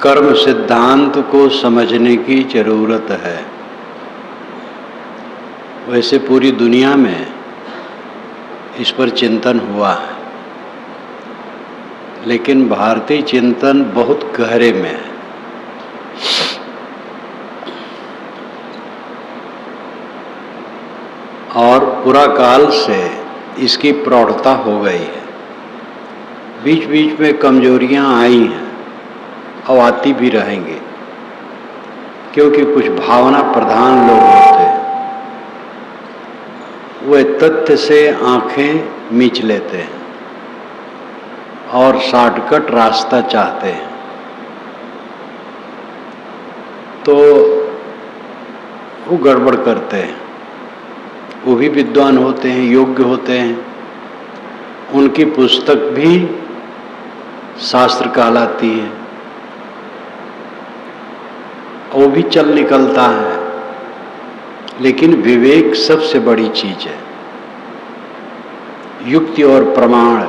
कर्म सिद्धांत को समझने की जरूरत है। वैसे पूरी दुनिया में इस पर चिंतन हुआ है, लेकिन भारतीय चिंतन बहुत गहरे में है। और पूरा काल से इसकी प्रौढ़ता हो गई है। बीच बीच में कमजोरियां आई हैं और आती भी रहेंगी, क्योंकि कुछ भावना प्रधान लोग होते हैं। वे तथ्य से आंखें मीच लेते हैं और शॉर्टकट रास्ता चाहते हैं, तो वो गड़बड़ करते हैं। वो भी विद्वान होते हैं, योग्य होते हैं, उनकी पुस्तक भी शास्त्र कहलाती है, वो भी चल निकलता है। लेकिन विवेक सबसे बड़ी चीज है। युक्ति और प्रमाण,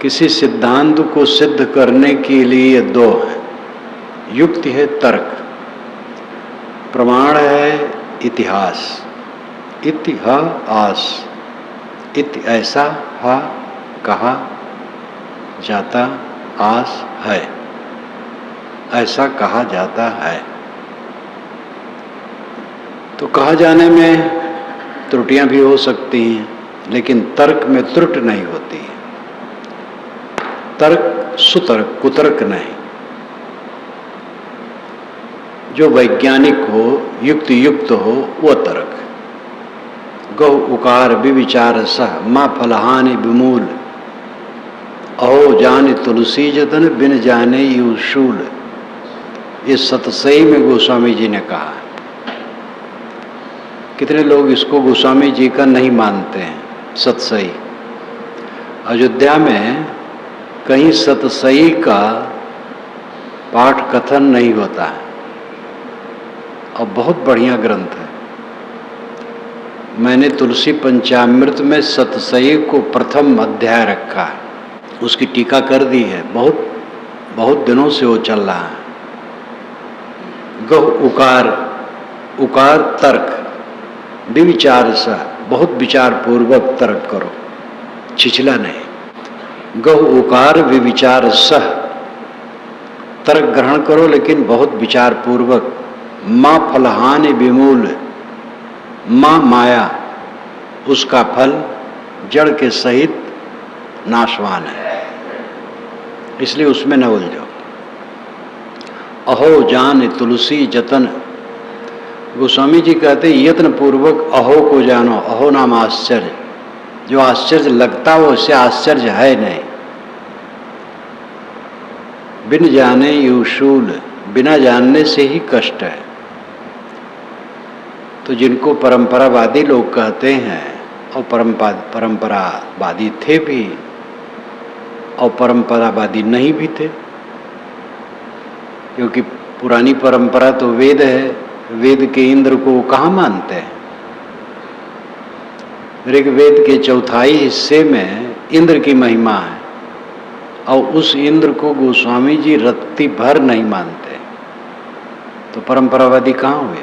किसी सिद्धांत को सिद्ध करने के लिए दो हैं। युक्ति है तर्क, प्रमाण है इतिहास। इतिहास ऐसा हा कहा जाता, आस है ऐसा कहा जाता है। तो कहा जाने में त्रुटियां भी हो सकती हैं, लेकिन तर्क में त्रुटि नहीं होती है। तर्क सुतर्क, कुतर्क नहीं। जो वैज्ञानिक हो, युक्ति युक्त हो, वो तर्क। गौ उकार विविचार सह माँ फलहानि विमूल, अहो जाने तुलसी जतन बिन जाने यू शूल। ये सतसई में गोस्वामी जी ने कहा। कितने लोग इसको गोस्वामी जी का नहीं मानते हैं। सतसई, अयोध्या में कहीं सतसई का पाठ कथन नहीं होता है, और बहुत बढ़िया ग्रंथ है। मैंने तुलसी पंचामृत में सतसई को प्रथम अध्याय रखा है, उसकी टीका कर दी है। बहुत दिनों से वो चल रहा है। गौ उकार, उकार तर्क, विचार सा, बहुत विचार पूर्वक तर्क करो, छिछला नहीं। गौ उकार विचार सह, तर्क ग्रहण करो लेकिन बहुत विचार पूर्वक। माँ फलहानि विमूल, माँ माया, उसका फल जड़ के सहित नाशवान है, इसलिए उसमें न उलझो। अहो जान तुलसी जतन, गोस्वामी जी कहते यत्न पूर्वक अहो को जानो। अहो नाम आश्चर्य, जो आश्चर्य लगता हो उससे आश्चर्य है नहीं। बिन जाने यू शूल, बिना जानने से ही कष्ट है। तो जिनको परंपरावादी लोग कहते हैं, और परंपरावादी थे भी और परंपरावादी नहीं भी थे, क्योंकि पुरानी परंपरा तो वेद है। वेद के इंद्र को वो कहाँ मानते हैं? ऋग्वेद के चौथाई हिस्से में इंद्र की महिमा है, और उस इंद्र को गोस्वामी जी रत्ती भर नहीं मानते। तो परंपरावादी कहाँ हुए?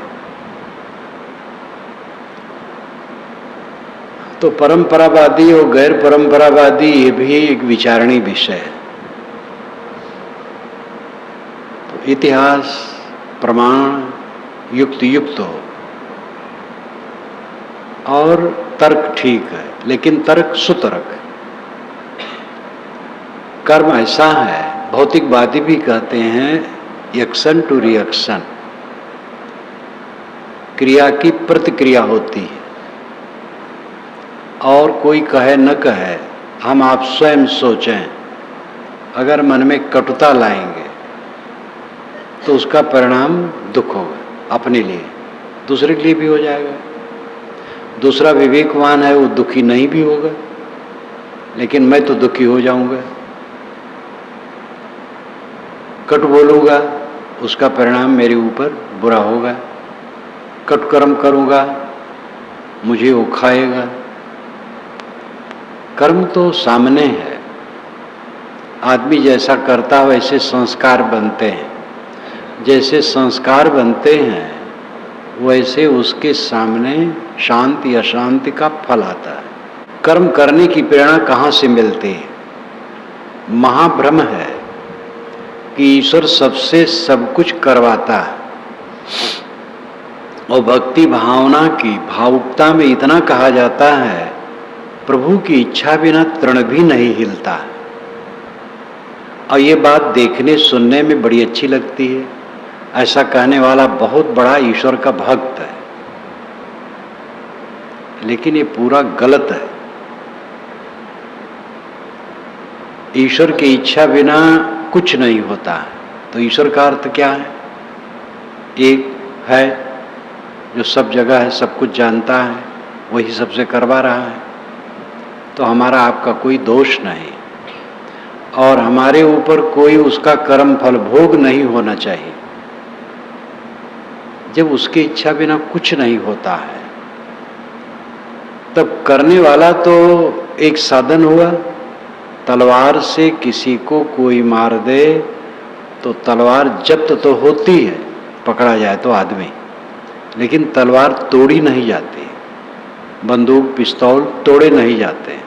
तो परंपरावादी और गैर परंपरावादी ये भी एक विचारणीय विषय है। तो इतिहास, प्रमाण, युक्ति युक्त हो, और तर्क ठीक है, लेकिन तर्क सुतर्क। कर्म ऐसा है, भौतिकवादी भी कहते हैं एक्शन टू रिएक्शन, क्रिया की प्रतिक्रिया होती है। और कोई कहे न कहे, हम आप स्वयं सोचें, अगर मन में कटुता लाएंगे तो उसका परिणाम दुख होगा। अपने लिए, दूसरे के लिए भी हो जाएगा। दूसरा विवेकवान है, वो दुखी नहीं भी होगा, लेकिन मैं तो दुखी हो जाऊंगा। कट बोलूंगा, उसका परिणाम मेरे ऊपर बुरा होगा। कट कर्म करूंगा, मुझे वो खाएगा। कर्म तो सामने है, आदमी जैसा करता है वैसे संस्कार बनते हैं, जैसे संस्कार बनते हैं वैसे उसके सामने शांति अशांति का फल आता है। कर्म करने की प्रेरणा कहाँ से मिलती है? महाभ्रम है कि ईश्वर सबसे सब कुछ करवाता है, और भक्ति भावना की भावुकता में इतना कहा जाता है, प्रभु की इच्छा बिना तृण भी नहीं हिलता। और ये बात देखने सुनने में बड़ी अच्छी लगती है, ऐसा कहने वाला बहुत बड़ा ईश्वर का भक्त है, लेकिन ये पूरा गलत है। ईश्वर की इच्छा बिना कुछ नहीं होता। तो ईश्वर का अर्थ क्या है? एक है जो सब जगह है, सब कुछ जानता है, वही सबसे करवा रहा है। तो हमारा आपका कोई दोष नहीं, और हमारे ऊपर कोई उसका कर्म फल भोग नहीं होना चाहिए। जब उसकी इच्छा बिना कुछ नहीं होता है, तब करने वाला तो एक साधन हुआ। तलवार से किसी को कोई मार दे तो तलवार जब्त तो होती है, पकड़ा जाए तो आदमी, लेकिन तलवार तोड़ी नहीं जाती, बंदूक पिस्तौल तोड़े नहीं जाते,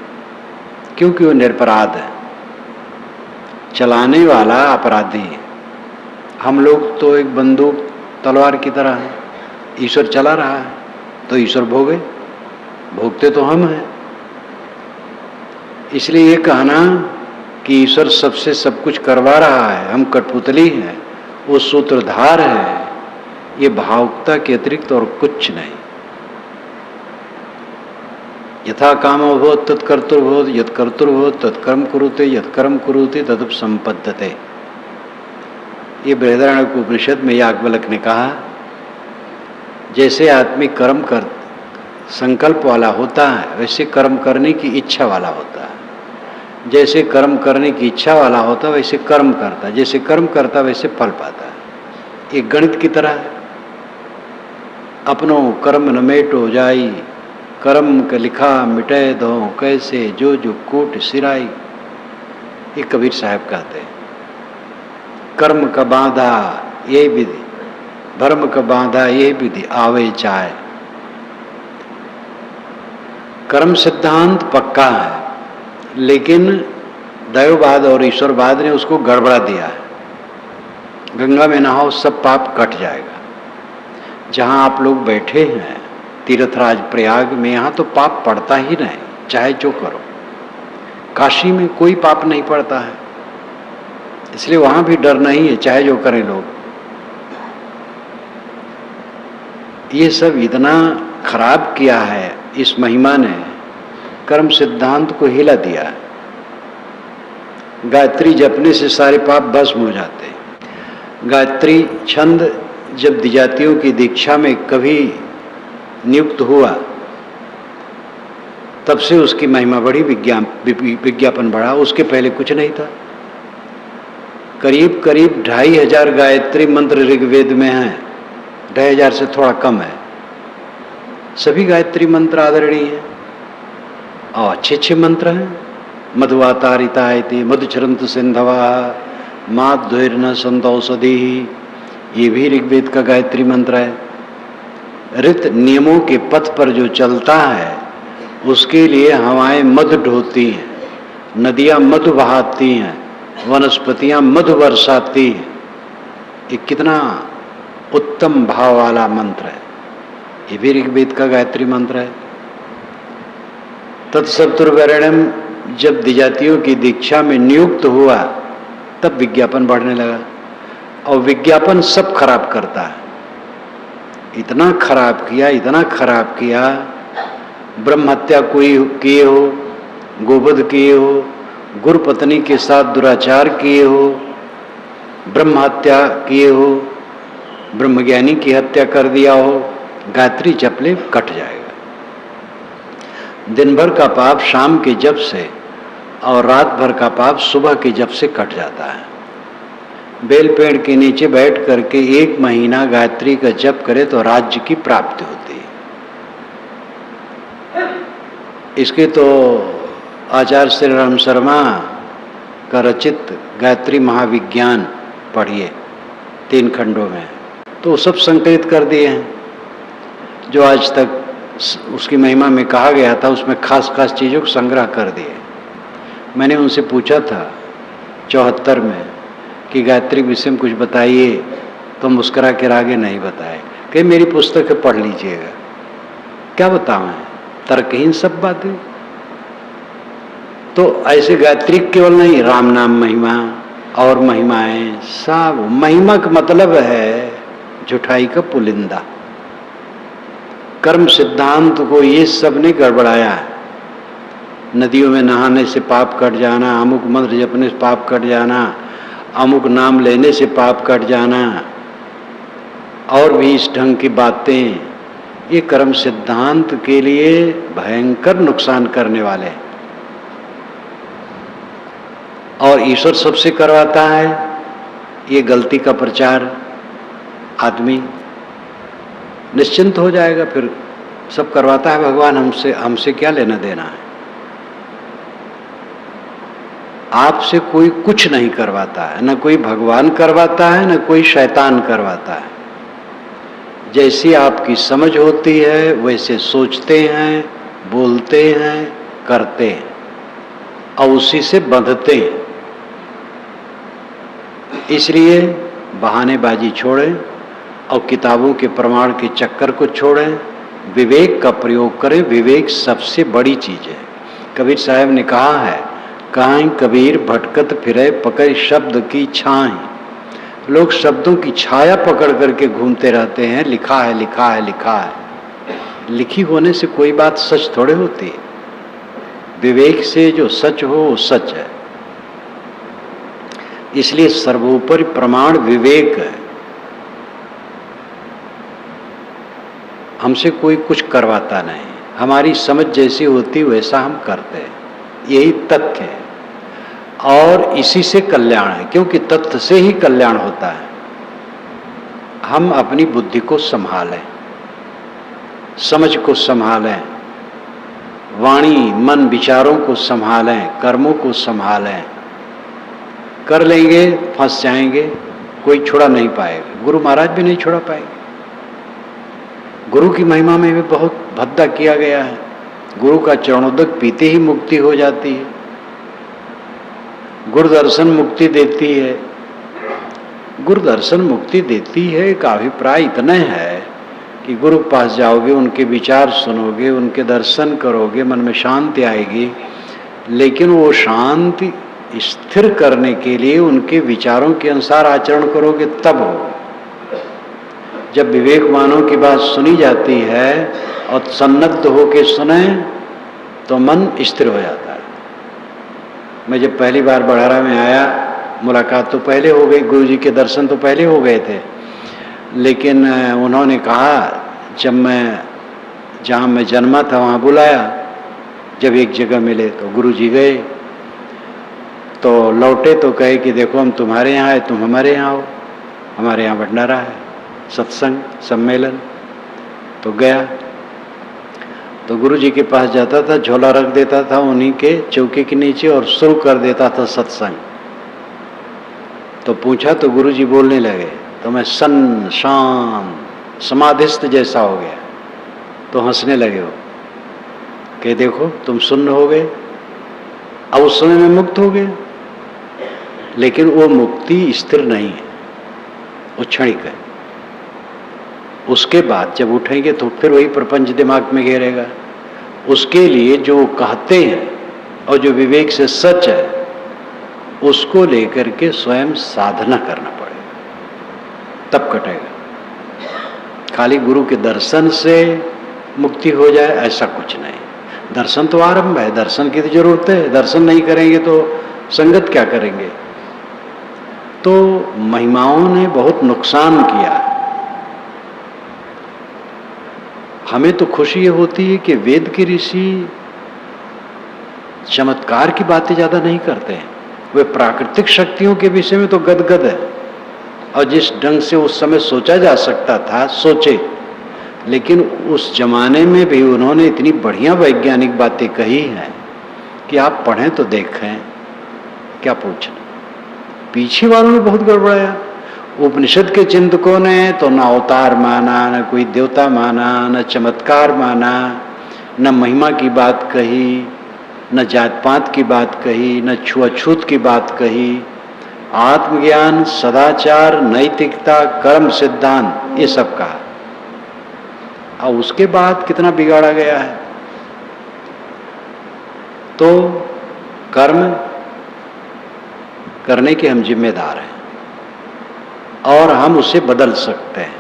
क्योंकि वो निरपराध है। चलाने वाला अपराधी है। हम लोग तो एक बंदूक तलवार की तरह है, ईश्वर चला रहा है तो ईश्वर भोगे, भोगते तो हम हैं। इसलिए ये कहना कि ईश्वर सबसे सब कुछ करवा रहा है, हम कठपुतली हैं, वो सूत्रधार है, ये भावुकता के अतिरिक्त और कुछ नहीं। यथा कामो भवत् तत्कर्तुर्भवत्, यत् कर्तुर्भवत् तत्कर्म कुरुते, यत् कर्म कुरुते तदुप संपद्यते। ये बृहदारण्यक उपनिषद में याज्ञवल्क्य ने कहा, जैसे आदमी कर्म कर संकल्प वाला होता है, वैसे कर्म करने की इच्छा वाला होता है। जैसे कर्म करने की इच्छा वाला होता है वैसे कर्म करता है, जैसे कर्म करता है वैसे फल पाता है। एक गणित की तरह है। अपनों कर्म न मेटो जाई, कर्म के लिखा मिटे दो कैसे, जो जो कोट सिराई। ये कबीर साहब कहते हैं। कर्म का बांधा ये विधि, भर्म का बांधा ये विधि, आवे चाहे। कर्म सिद्धांत पक्का है, लेकिन दैववाद और ईश्वरवाद ने उसको गड़बड़ा दिया है। गंगा में नहाओ सब पाप कट जाएगा। जहाँ आप लोग बैठे हैं तीर्थराज प्रयाग में, यहाँ तो पाप पड़ता ही नहीं, चाहे जो करो। काशी में कोई पाप नहीं पड़ता है, इसलिए वहाँ भी डर नहीं है, चाहे जो करें लोग। ये सब इतना खराब किया है इस महिमा ने, कर्म सिद्धांत को हिला दिया है। गायत्री जपने से सारे पाप भस्म हो जाते हैं। गायत्री छंद जब द्विजातियों की दीक्षा में कभी नियुक्त हुआ, तब से उसकी महिमा बढ़ी, विज्ञापन बढ़ा। उसके पहले कुछ नहीं था। करीब करीब 2500 गायत्री मंत्र ऋग्वेद में हैं, 2500 से थोड़ा कम है। सभी गायत्री मंत्र आदरणीय हैं और अच्छे अच्छे मंत्र हैं। मधुवातारिता इति मधुचरंत सिंधवा माध्वैर्न संतौषधि, ये भी ऋग्वेद का गायत्री मंत्र है। ऋत नियमों के पथ पर जो चलता है उसके लिए हवाएं मधु ढोती हैं, नदियां मधु बहाती हैं, वनस्पतियां मधु बरसाती हैं। ये कितना उत्तम भाव वाला मंत्र है। ये भी ऋग्वेद का गायत्री मंत्र है। तत्सवितुर्वरेण्यम जब द्विजातियों की दीक्षा में नियुक्त हुआ, तब विज्ञापन बढ़ने लगा। और विज्ञापन सब खराब करता है। इतना खराब किया, इतना खराब किया। ब्रह्म हत्या कोई किए हो, गोवध किए हो, गुरु पत्नी के साथ दुराचार किए हो, ब्रह्म हत्या किए हो, ब्रह्मज्ञानी की हत्या कर दिया हो, गायत्री जप ले कट जाएगा। दिन भर का पाप शाम के जप से और रात भर का पाप सुबह के जप से कट जाता है। बेल पेड़ के नीचे बैठ करके 1 महीना गायत्री का जप करे तो राज्य की प्राप्ति होती है। इसके तो आचार्य श्री राम शर्मा का रचित गायत्री महाविज्ञान पढ़िए, 3 खंडों में, तो सब संकलित कर दिए हैं। जो आज तक उसकी महिमा में कहा गया था, उसमें खास खास चीज़ों को संग्रह कर दिए। मैंने उनसे पूछा था 74 में कि गायत्री विषय में कुछ बताइए, तो मुस्करा के आगे नहीं बताए, कहीं मेरी पुस्तक पढ़ लीजिएगा। क्या बताऊं मैं, तर्कहीन सब बातें। तो ऐसे गायत्री केवल नहीं, राम नाम महिमा और महिमाएं सब। महिमा का मतलब है झुठाई का पुलिंदा। कर्म सिद्धांत को ये सब ने गड़बड़ाया है। नदियों में नहाने से पाप कट जाना, अमुक मंत्र जपने से पाप कट जाना, अमुक नाम लेने से पाप कट जाना, और भी इस ढंग की बातें, ये कर्म सिद्धांत के लिए भयंकर नुकसान करने वाले हैं। और ईश्वर सबसे करवाता है ये गलती का प्रचार। आदमी निश्चिंत हो जाएगा, फिर सब करवाता है भगवान, हमसे क्या लेना देना है। आपसे कोई कुछ नहीं करवाता है, न कोई भगवान करवाता है, न कोई शैतान करवाता है। जैसी आपकी समझ होती है वैसे सोचते हैं, बोलते हैं, करते हैं और उसी से बंधते हैं। इसलिए बहानेबाजी छोड़ें और किताबों के प्रमाण के चक्कर को छोड़ें, विवेक का प्रयोग करें। विवेक सबसे बड़ी चीज है। कबीर साहब ने कहा है, काहीं कबीर भटकत फिरे पकड़ शब्द की छाएं। लोग शब्दों की छाया पकड़ करके घूमते रहते हैं, लिखा है लिखा है लिखा है। लिखी होने से कोई बात सच थोड़े होती है। विवेक से जो सच हो वो सच है। इसलिए सर्वोपरि प्रमाण विवेक है। हमसे कोई कुछ करवाता नहीं, हमारी समझ जैसी होती वैसा हम करते हैं, यही तथ्य है। और इसी से कल्याण है, क्योंकि तथ्य से ही कल्याण होता है। हम अपनी बुद्धि को संभालें, समझ को संभालें, वाणी मन विचारों को संभालें, कर्मों को संभालें। कर लेंगे फंस जाएंगे, कोई छुड़ा नहीं पाएगा। गुरु महाराज भी नहीं छुड़ा पाएंगे। गुरु की महिमा में भी बहुत भद्दा किया गया है। गुरु का चरणोदक पीते ही मुक्ति हो जाती है। गुरु दर्शन मुक्ति देती है। गुरु दर्शन मुक्ति देती है का अभिप्राय इतना है कि गुरु के पास जाओगे, उनके विचार सुनोगे, उनके दर्शन करोगे, मन में शांति आएगी। लेकिन वो शांति स्थिर करने के लिए उनके विचारों के अनुसार आचरण करोगे तब हो। जब विवेकवानों की बात सुनी जाती है और सन्नद्ध होके सुने तो मन स्थिर हो जाता है। मैं जब पहली बार बड़ारा में आया, मुलाकात तो पहले हो गई, गुरु जी के दर्शन तो पहले हो गए थे, लेकिन उन्होंने कहा जब मैं जहाँ मैं जन्मा था वहाँ बुलाया। जब एक जगह मिले तो गुरु जी गए, तो लौटे तो कहे कि देखो हम तुम्हारे यहाँ आए, तुम हमारे यहाँ आओ, हमारे यहाँ भंडारा है, सत्संग सम्मेलन। तो गया तो गुरु जी के पास जाता था, झोला रख देता था उन्हीं के चौके के नीचे और शुरू कर देता था सत्संग। तो पूछा तो गुरु जी बोलने लगे, तो मैं सन शांत समाधिस्थ जैसा हो गया। तो हंसने लगे वो, कि देखो तुम सुन्न हो गए, अब उस समय में मुक्त हो गए। लेकिन वो मुक्ति स्थिर नहीं है, वो क्षणिक है। उसके बाद जब उठेंगे तो फिर वही प्रपंच दिमाग में घेरेगा। उसके लिए जो कहते हैं और जो विवेक से सच है उसको लेकर के स्वयं साधना करना पड़ेगा, तब कटेगा। खाली गुरु के दर्शन से मुक्ति हो जाए ऐसा कुछ नहीं। दर्शन तो आरंभ है, दर्शन की तो जरूरत है। दर्शन नहीं करेंगे तो संगत क्या करेंगे। तो महिमाओं ने बहुत नुकसान किया। हमें तो खुशी ये होती है कि वेद के ऋषि चमत्कार की बातें ज्यादा नहीं करते हैं। वे प्राकृतिक शक्तियों के विषय में तो गदगद है, और जिस ढंग से उस समय सोचा जा सकता था सोचे। लेकिन उस जमाने में भी उन्होंने इतनी बढ़िया वैज्ञानिक बातें कही हैं कि आप पढ़ें तो देखें। क्या पूछना। पीछे वालों ने बहुत गड़बड़ाया। उपनिषद के चिंतकों ने तो न अवतार माना, न कोई देवता माना, न चमत्कार माना, न महिमा की बात कही, न जात पात की बात कही, न छुआछूत की बात कही। आत्मज्ञान, सदाचार, नैतिकता, कर्म सिद्धांत, ये सब कहा। और उसके बाद कितना बिगाड़ा गया है। तो कर्म करने के हम जिम्मेदार हैं और हम उसे बदल सकते हैं।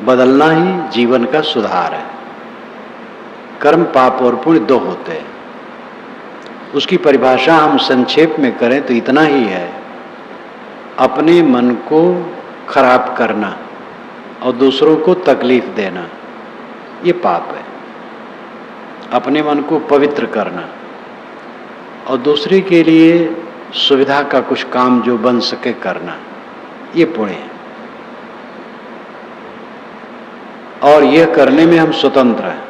बदलना ही जीवन का सुधार है। कर्म, पाप और पुण्य दो होते हैं। उसकी परिभाषा हम संक्षेप में करें तो इतना ही है, अपने मन को खराब करना और दूसरों को तकलीफ देना, ये पाप है। अपने मन को पवित्र करना और दूसरे के लिए सुविधा का कुछ काम जो बन सके करना, ये पुण्य है। और यह करने में हम स्वतंत्र हैं।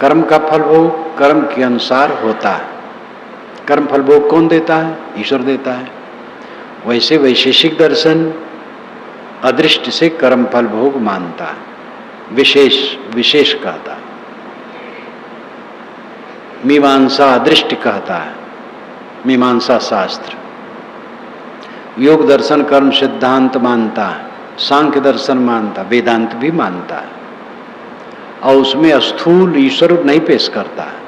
कर्म का फल भोग कर्म के अनुसार होता है। कर्म फल भोग कौन देता है? ईश्वर देता है। वैसे वैशेषिक दर्शन अदृष्ट से कर्म फल भोग मानता है, विशेष कहता है। मीमांसा अदृष्ट कहता है, मीमांसा शास्त्र। योग दर्शन कर्म सिद्धांत मानता है, सांख्य दर्शन मानता, वेदांत भी मानता है। और उसमें स्थूल ईश्वर नहीं पेश करता है।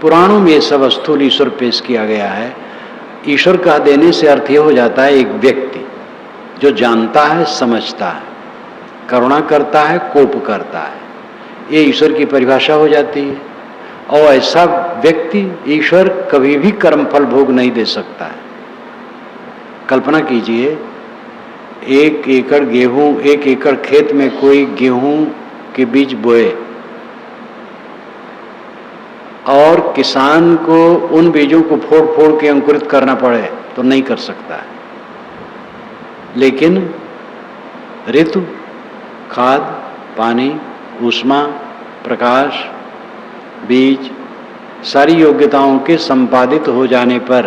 पुराणों में ये सब स्थूल ईश्वर पेश किया गया है। ईश्वर कह देने से अर्थ ये हो जाता है एक व्यक्ति जो जानता है, समझता है, करुणा करता है, कोप करता है, ये ईश्वर की परिभाषा हो जाती है। और ऐसा व्यक्ति ईश्वर कभी भी कर्म फल भोग नहीं दे सकता है। कल्पना कीजिए, 1 एकड़ गेहूं, 1 एकड़ खेत में कोई गेहूं के बीज बोए और किसान को उन बीजों को फोड़ फोड़ के अंकुरित करना पड़े तो नहीं कर सकता है। लेकिन ऋतु, खाद, पानी, ऊष्मा, प्रकाश, बीज, सारी योग्यताओं के संपादित हो जाने पर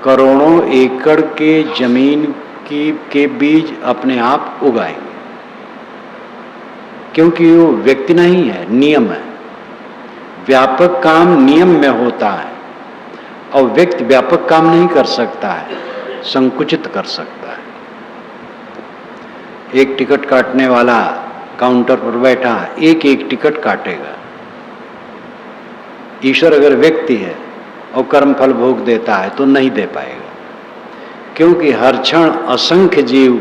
करोड़ों एकड़ के जमीन के बीज अपने आप उगाएंगे। क्योंकि वो व्यक्ति नहीं है, नियम है। व्यापक काम नियम में होता है और व्यक्ति व्यापक काम नहीं कर सकता है, संकुचित कर सकता है। एक टिकट काटने वाला काउंटर पर बैठा एक एक टिकट काटेगा। ईश्वर अगर व्यक्ति है और कर्म फल भोग देता है तो नहीं दे पाएगा, क्योंकि हर क्षण असंख्य जीव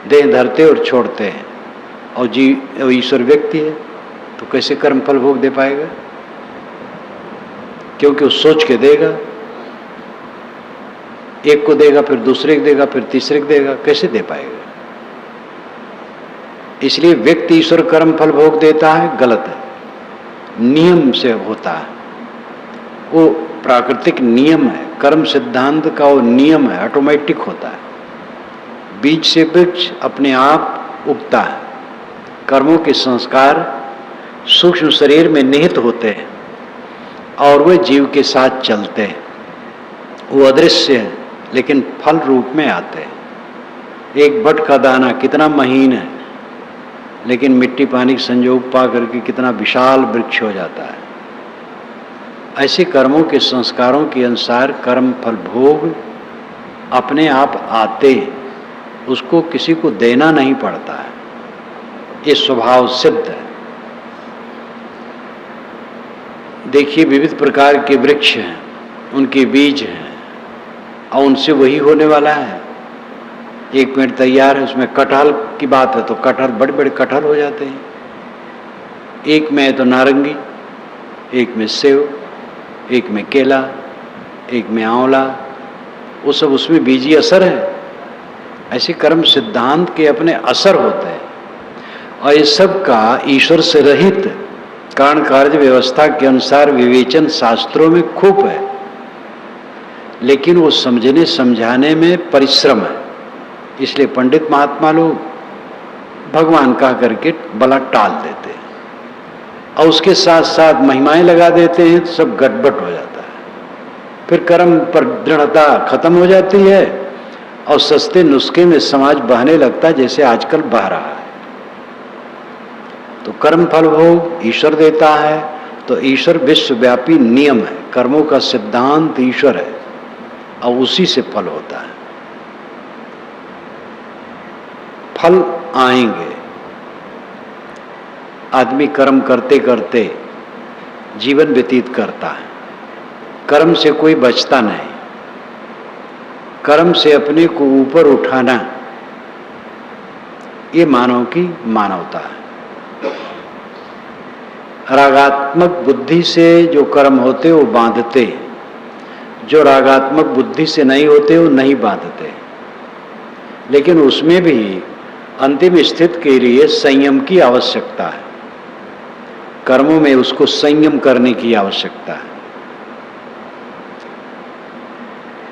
देह धरते और छोड़ते हैं और ईश्वर व्यक्ति है तो कैसे कर्म फल भोग दे पाएगा? क्योंकि वो सोच के देगा, एक को देगा, फिर दूसरे को देगा, फिर तीसरे को देगा, कैसे दे पाएगा? इसलिए व्यक्ति ईश्वर कर्म फल भोग देता है, गलत है। नियम से होता है, वो प्राकृतिक नियम है। कर्म सिद्धांत का वो नियम है, ऑटोमेटिक होता है। बीज से वृक्ष अपने आप उगता है। कर्मों के संस्कार सूक्ष्म शरीर में निहित होते हैं और वे जीव के साथ चलते हैं। वो अदृश्य है लेकिन फल रूप में आते हैं। एक बट का दाना कितना महीन है, लेकिन मिट्टी पानी के संयोग पा करके कितना विशाल वृक्ष हो जाता है। ऐसे कर्मों के संस्कारों के अनुसार कर्म फल भोग अपने आप आते हैं, उसको किसी को देना नहीं पड़ता है। ये स्वभाव सिद्ध है। देखिए, विविध प्रकार के वृक्ष हैं, उनके बीज हैं और उनसे वही होने वाला है। एक पेड़ तैयार है, उसमें कटहल की बात है तो कटहल, बड़े बड़े कटहल हो जाते हैं। एक में है तो नारंगी, एक में सेव, एक में केला, एक में आंवला, वो सब उसमें बीजी असर है। ऐसे कर्म सिद्धांत के अपने असर होते हैं और इस सब का ईश्वर से रहित कारण कार्य व्यवस्था के अनुसार विवेचन शास्त्रों में खूब है, लेकिन वो समझने समझाने में परिश्रम है। इसलिए पंडित महात्मा लोग भगवान कह करके भला टाल देते हैं। और उसके साथ साथ महिमाएं लगा देते हैं तो सब गड़बड़ हो जाता है। फिर कर्म पर दृढ़ता खत्म हो जाती है और सस्ते नुस्खे में समाज बहने लगता है, जैसे आजकल बह रहा है। तो कर्म फल भोग ईश्वर देता है, तो ईश्वर विश्वव्यापी नियम है, कर्मों का सिद्धांत ईश्वर है और उसी से फल होता है। फल आएंगे। आदमी कर्म करते करते जीवन व्यतीत करता है, कर्म से कोई बचता नहीं। कर्म से अपने को ऊपर उठाना ये मानव की मानवता है। रागात्मक बुद्धि से जो कर्म होते वो बांधते, जो रागात्मक बुद्धि से नहीं होते वो नहीं बांधते। लेकिन उसमें भी अंतिम स्थिति के लिए संयम की आवश्यकता है। कर्मों में उसको संयम करने की आवश्यकता है।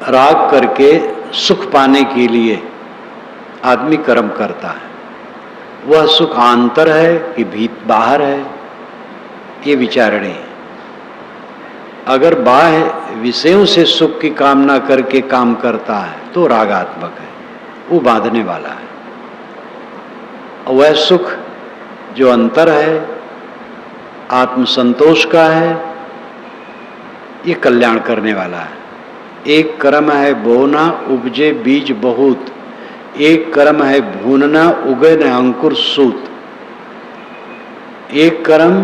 राग करके सुख पाने के लिए आदमी कर्म करता है। वह सुख आंतर है कि बाहर है, ये विचारणे है। अगर बाह्य विषयों से सुख की कामना करके काम करता है तो रागात्मक है, वो बांधने वाला है। और वह सुख जो अंतर है, आत्मसंतोष का है, ये कल्याण करने वाला है। एक कर्म है बोना उपजे बीज बहुत, एक कर्म है भूनना उगे न अंकुर सूत। एक कर्म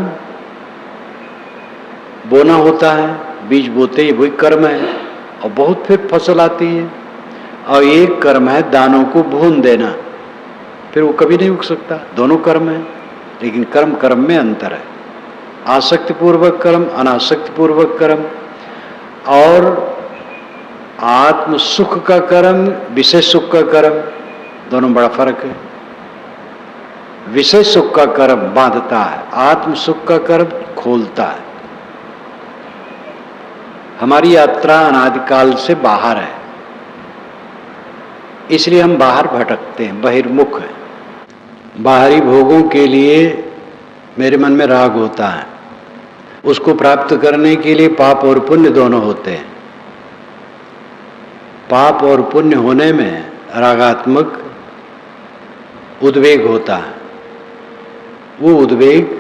बोना होता है, बीज बोते ही वही कर्म है और बहुत फिर फसल आती है। और एक कर्म है दानों को भून देना, फिर वो कभी नहीं उग सकता। दोनों कर्म है, लेकिन कर्म कर्म में अंतर है। आसक्तिपूर्वक कर्म, अनासक्तिपूर्वक कर्म, और आत्म सुख का कर्म, विषय सुख का कर्म, दोनों बड़ा फर्क है। विषय सुख का कर्म बांधता है, आत्म सुख का कर्म खोलता है। हमारी यात्रा अनादिकाल से बाहर है, इसलिए हम बाहर भटकते हैं, बहिर्मुख हैं। बाहरी भोगों के लिए मेरे मन में राग होता है, उसको प्राप्त करने के लिए पाप और पुण्य दोनों होते हैं। पाप और पुण्य होने में रागात्मक उद्वेग होता है, वो उद्वेग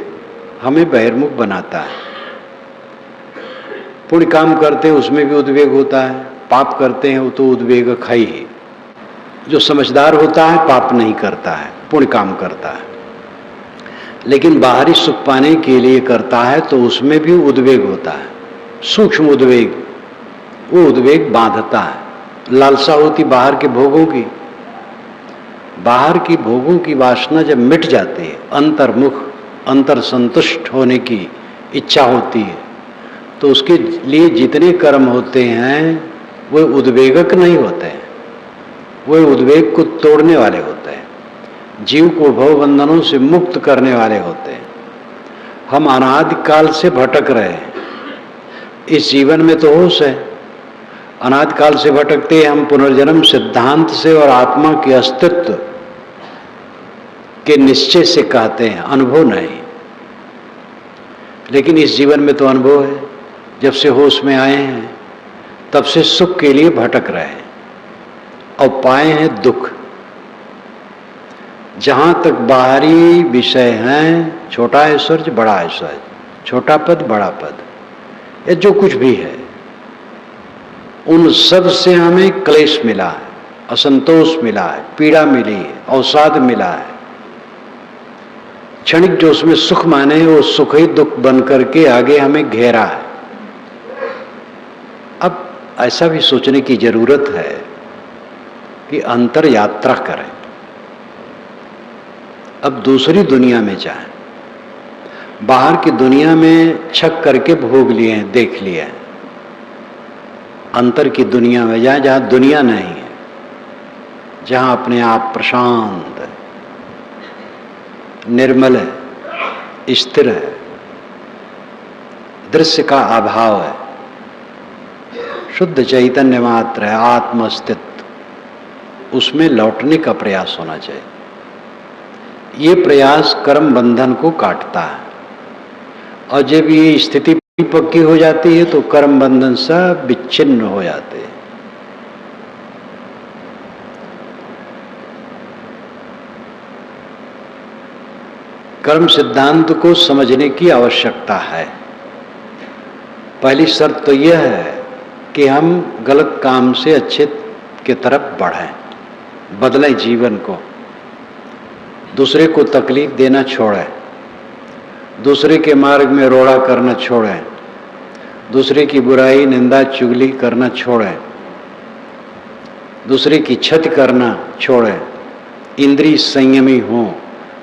हमें बहिर्मुख बनाता है। पुण्य काम करते हैं उसमें भी उद्वेग होता है, पाप करते हैं वो तो उद्वेग खाई ही। जो समझदार होता है पाप नहीं करता है, पुण्य काम करता है। लेकिन बाहरी सुख पाने के लिए करता है तो उसमें भी उद्वेग होता है, सूक्ष्म उद्वेग। वो उद्वेग बांधता है। लालसा होती बाहर के भोगों की, बाहर की भोगों की वासना जब मिट जाती है, अंतर्मुख अंतर संतुष्ट होने की इच्छा होती है, तो उसके लिए जितने कर्म होते हैं वो उद्वेगक नहीं होते हैं, वो उद्वेग को तोड़ने वाले होते हैं, जीव को भवबंधनों से मुक्त करने वाले होते हैं। हम अनादिकाल से भटक रहे हैं, इस जीवन में तो होश है, अनादिकाल से भटकते हैं हम पुनर्जन्म सिद्धांत से और आत्मा के अस्तित्व के निश्चय से कहते हैं, अनुभव नहीं। लेकिन इस जीवन में तो अनुभव है। जब से होश में आए हैं तब से सुख के लिए भटक रहे हैं और पाए हैं दुख। जहां तक बाहरी विषय हैं, छोटा ऐश्वर्य बड़ा ऐश्वर्य, छोटा पद बड़ा पद, या जो कुछ भी है, उन सब से हमें क्लेश मिला है, असंतोष मिला है, पीड़ा मिली है, अवसाद मिला है। क्षणिक जो उसमें सुख माने वो सुख ही दुख बन करके आगे हमें घेरा है। अब ऐसा भी सोचने की जरूरत है कि अंतर यात्रा करें, अब दूसरी दुनिया में जाएं। बाहर की दुनिया में छक करके भोग लिए हैं, देख लिए हैं। अंतर की दुनिया में जाएं, जहां दुनिया नहीं है, जहां अपने आप प्रशांत है, निर्मल है, स्थिर है, दृश्य का अभाव है, शुद्ध चैतन्य मात्र है, आत्म अस्तित्व, उसमें लौटने का प्रयास होना चाहिए। ये प्रयास कर्म बंधन को काटता है और जब ये स्थिति पक्की हो जाती है तो कर्म बंधन सब विच्छिन्न हो जाते हैं। कर्म सिद्धांत को समझने की आवश्यकता है। पहली शर्त तो यह है कि हम गलत काम से अच्छे की तरफ बढ़ें, बदलें जीवन को, दूसरे को तकलीफ देना छोड़ें, दूसरे के मार्ग में रोड़ा करना छोड़ें, दूसरे की बुराई निंदा चुगली करना छोड़ें, दूसरे की क्षति करना छोड़ें, इंद्रिय संयमी हों,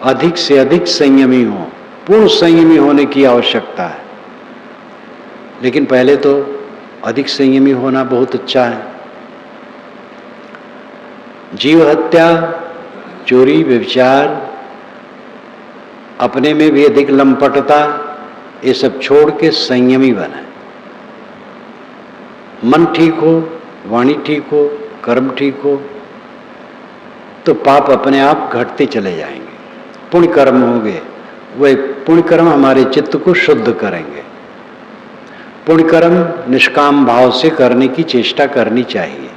अधिक से अधिक संयमी हों, पूर्ण संयमी होने की आवश्यकता है। लेकिन पहले तो अधिक संयमी होना बहुत अच्छा है। जीव हत्या, चोरी, व्यभिचार, अपने में भी अधिक लंपटता, ये सब छोड़ के संयमी बने। मन ठीक हो, वाणी ठीक हो, कर्म ठीक हो तो पाप अपने आप घटते चले जाएंगे। पुण्य कर्म होंगे, वह पुण्य कर्म हमारे चित्त को शुद्ध करेंगे। पुण्य कर्म निष्काम भाव से करने की चेष्टा करनी चाहिए।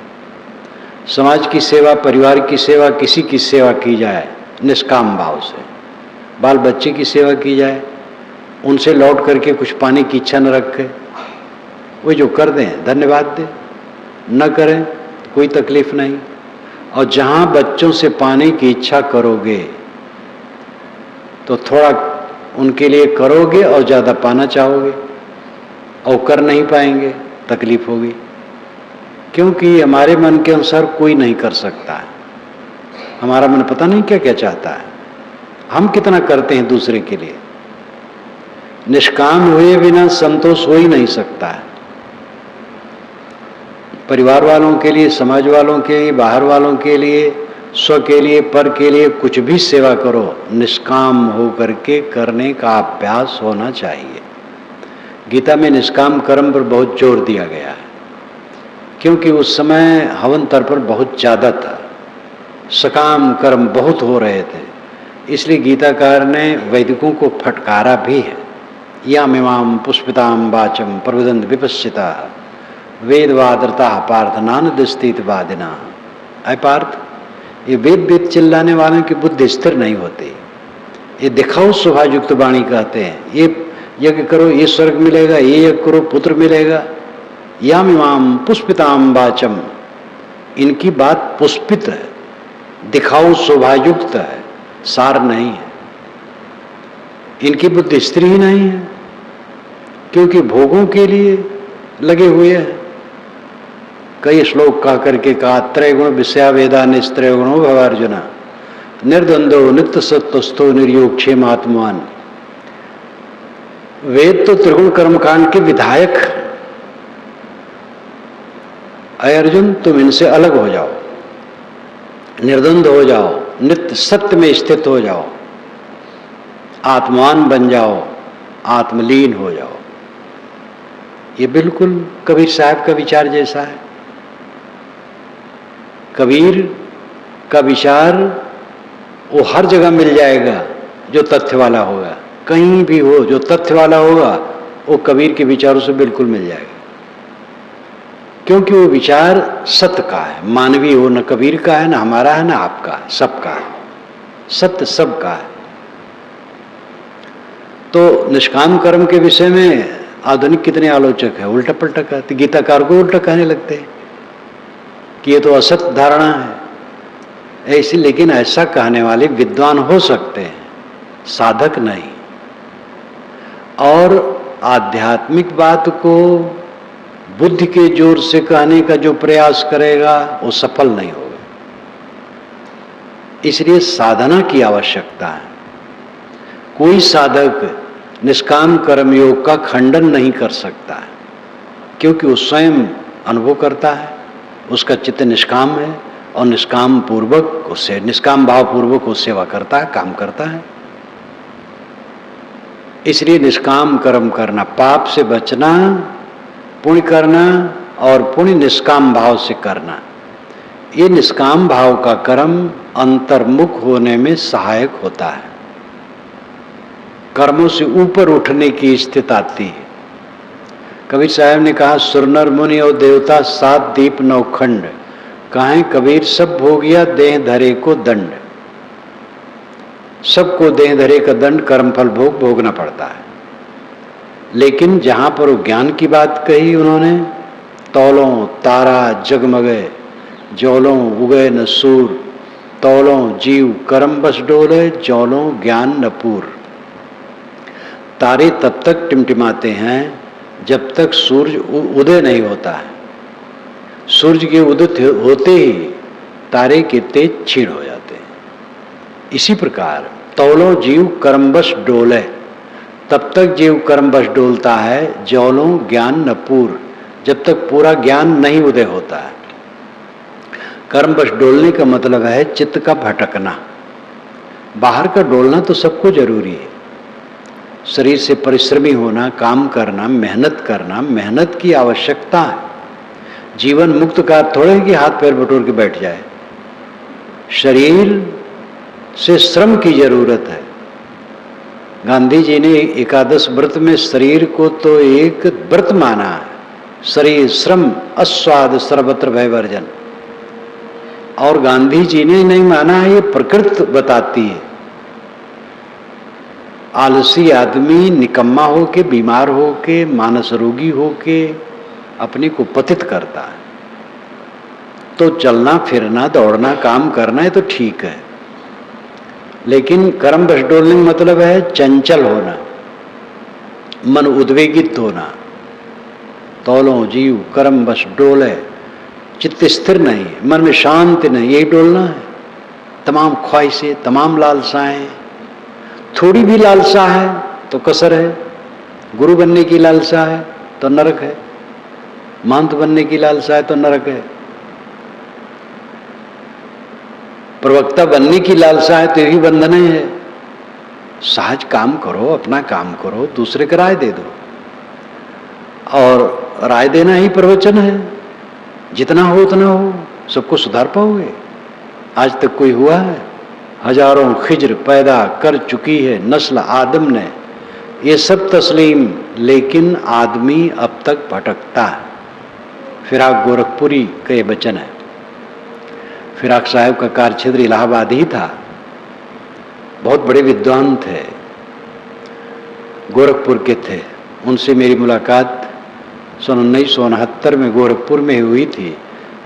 समाज की सेवा, परिवार की सेवा, किसी की सेवा की जाए निष्काम भाव से, बाल बच्चे की सेवा की जाए, उनसे लौट करके कुछ पाने की इच्छा न रखे, वो जो कर दें धन्यवाद दें, न करें कोई तकलीफ नहीं। और जहाँ बच्चों से पाने की इच्छा करोगे तो थोड़ा उनके लिए करोगे और ज़्यादा पाना चाहोगे और कर नहीं पाएंगे, तकलीफ होगी। क्योंकि हमारे मन के अनुसार कोई नहीं कर सकता है। हमारा मन पता नहीं क्या क्या चाहता है, हम कितना करते हैं दूसरे के लिए। निष्काम हुए बिना संतोष हो ही नहीं सकता है। परिवार वालों के लिए, समाज वालों के लिए, बाहर वालों के लिए, स्व के लिए, पर के लिए कुछ भी सेवा करो, निष्काम हो करके करने का अभ्यास होना चाहिए। गीता में निष्काम कर्म पर बहुत जोर दिया गया है, क्योंकि उस समय हवन तर्पण बहुत ज़्यादा था, सकाम कर्म बहुत हो रहे थे। इसलिए गीताकार ने वैदिकों को फटकारा भी है। यामिमाम पुष्पिताम वाचम प्रविदंत विपश्चिता वेदवादरता पार्थ नानदिस्थित वादिना। अय पार्थ, ये वेद वेद चिल्लाने वालों की बुद्धि स्थिर नहीं होती। ये दिखाओ शोभायुक्त वाणी कहते हैं, ये यज्ञ करो ये स्वर्ग मिलेगा, ये यज्ञ करो पुत्र मिलेगा। यामिमाम पुष्पिताम वाचम, इनकी बात पुष्पित है, दिखाओ शोभायुक्त है, सार नहीं है। इनकी बुद्धि स्थिर ही नहीं है, क्योंकि भोगों के लिए लगे हुए हैं। कई श्लोक कह करके कहा, त्रैगुण विषया वेदा निस्त्रैगुणो भवार्जुना निर्द्वंदो नित्य सत्वस्थो निर्योग क्षेमात्मान। वेद तो त्रिगुण कर्मकांड के विधायक। अय अर्जुन, तुम इनसे अलग हो जाओ, निर्द्वंद हो जाओ, नित्य सत्य में स्थित हो जाओ, आत्मान बन जाओ, आत्मलीन हो जाओ। ये बिल्कुल कबीर साहब का विचार जैसा है। कबीर का विचार वो हर जगह मिल जाएगा जो तथ्य वाला होगा। कहीं भी हो जो तथ्य वाला होगा वो कबीर के विचारों से बिल्कुल मिल जाएगा, क्योंकि वो विचार सत्य का है। मानवीय हो, न कबीर का है, न हमारा है, न आपका है, सबका है। सत्य सबका है। तो निष्काम कर्म के विषय में आधुनिक कितने आलोचक है, उल्टा पलटा कहते, गीताकार को उल्टा कहने लगते हैं कि ये तो असत्य धारणा है ऐसी। लेकिन ऐसा कहने वाले विद्वान हो सकते हैं, साधक नहीं। और आध्यात्मिक बात को बुद्धि के जोर से कहने का जो प्रयास करेगा वो सफल नहीं होगा। इसलिए साधना की आवश्यकता है। कोई साधक निष्काम कर्मयोग का खंडन नहीं कर सकता है, क्योंकि वो स्वयं अनुभव करता है, उसका चित्त निष्काम है और निष्काम पूर्वक उससे, निष्काम भाव पूर्वक वो सेवा करता है, काम करता है। इसलिए निष्काम कर्म करना, पाप से बचना, पुण्य करना और पुण्य निष्काम भाव से करना, ये निष्काम भाव का कर्म अंतर्मुख होने में सहायक होता है। कर्मों से ऊपर उठने की स्थिति आती है। कबीर साहब ने कहा, सुर नर मुनि और देवता 7 दीप 9 खंड, कहें कबीर सब भोगिया देह धरे को दंड। सबको देह धरे का दंड कर्मफल भोग भोगना पड़ता है। लेकिन जहां पर वो ज्ञान की बात कही उन्होंने, तौलों तारा जगमगे, जौलों उगे न सूर, तौलों जीव कर्म बस डोले, जौलों ज्ञान न पूर। तारे तब तक टिमटिमाते हैं जब तक सूरज उदय नहीं होता है। सूरज के उदित होते ही तारे के तेज क्षीण हो जाते हैं। इसी प्रकार तौलों जीव कर्मवश डोले, तब तक जीव कर्मवश डोलता है, जौलों ज्ञान न पूर, जब तक पूरा ज्ञान नहीं उदय होता है। कर्मवश डोलने का मतलब है चित्त का भटकना। बाहर का डोलना तो सबको जरूरी है, शरीर से परिश्रमी होना, काम करना, मेहनत करना, मेहनत की आवश्यकता है। जीवन मुक्त का थोड़े कि हाथ पैर बटोर के बैठ जाए, शरीर से श्रम की जरूरत है। गांधी जी ने एकादश व्रत में शरीर को तो एक व्रत माना है, शरीर श्रम अस्वाद सर्वत्र भय वर्जन। और गांधी जी ने नहीं माना है, ये प्रकृति बताती है। आलसी आदमी निकम्मा होके, बीमार होके, मानस रोगी होके अपने को पतित करता है। तो चलना फिरना दौड़ना काम करना है तो ठीक है, लेकिन कर्म बस डोलने का मतलब है चंचल होना, मन उद्वेगित होना। तौलों जीव कर्म बस डोले, चित्त स्थिर नहीं, मन में शांति नहीं, यही डोलना है। तमाम ख्वाहिशें, तमाम लालसाएं, थोड़ी भी लालसा है तो कसर है। गुरु बनने की लालसा है तो नरक है, महंत बनने की लालसा है तो नरक है, प्रवक्ता बनने की लालसा है तो यही बंधन है। सहज काम करो, अपना काम करो, दूसरे को राय दे दो, और राय देना ही प्रवचन है। जितना हो उतना हो, सबको सुधार पाओगे। आज तक कोई हुआ है? हजारों खिज्र पैदा कर चुकी है नस्ल आदम ने, ये सब तस्लीम, लेकिन आदमी अब तक भटकता है। फिराक गोरखपुरी का ये वचन है। फिराक साहब का कार्यक्षेत्र इलाहाबाद ही था, बहुत बड़े विद्वान थे, गोरखपुर के थे। उनसे मेरी मुलाकात 1969 में गोरखपुर में हुई थी,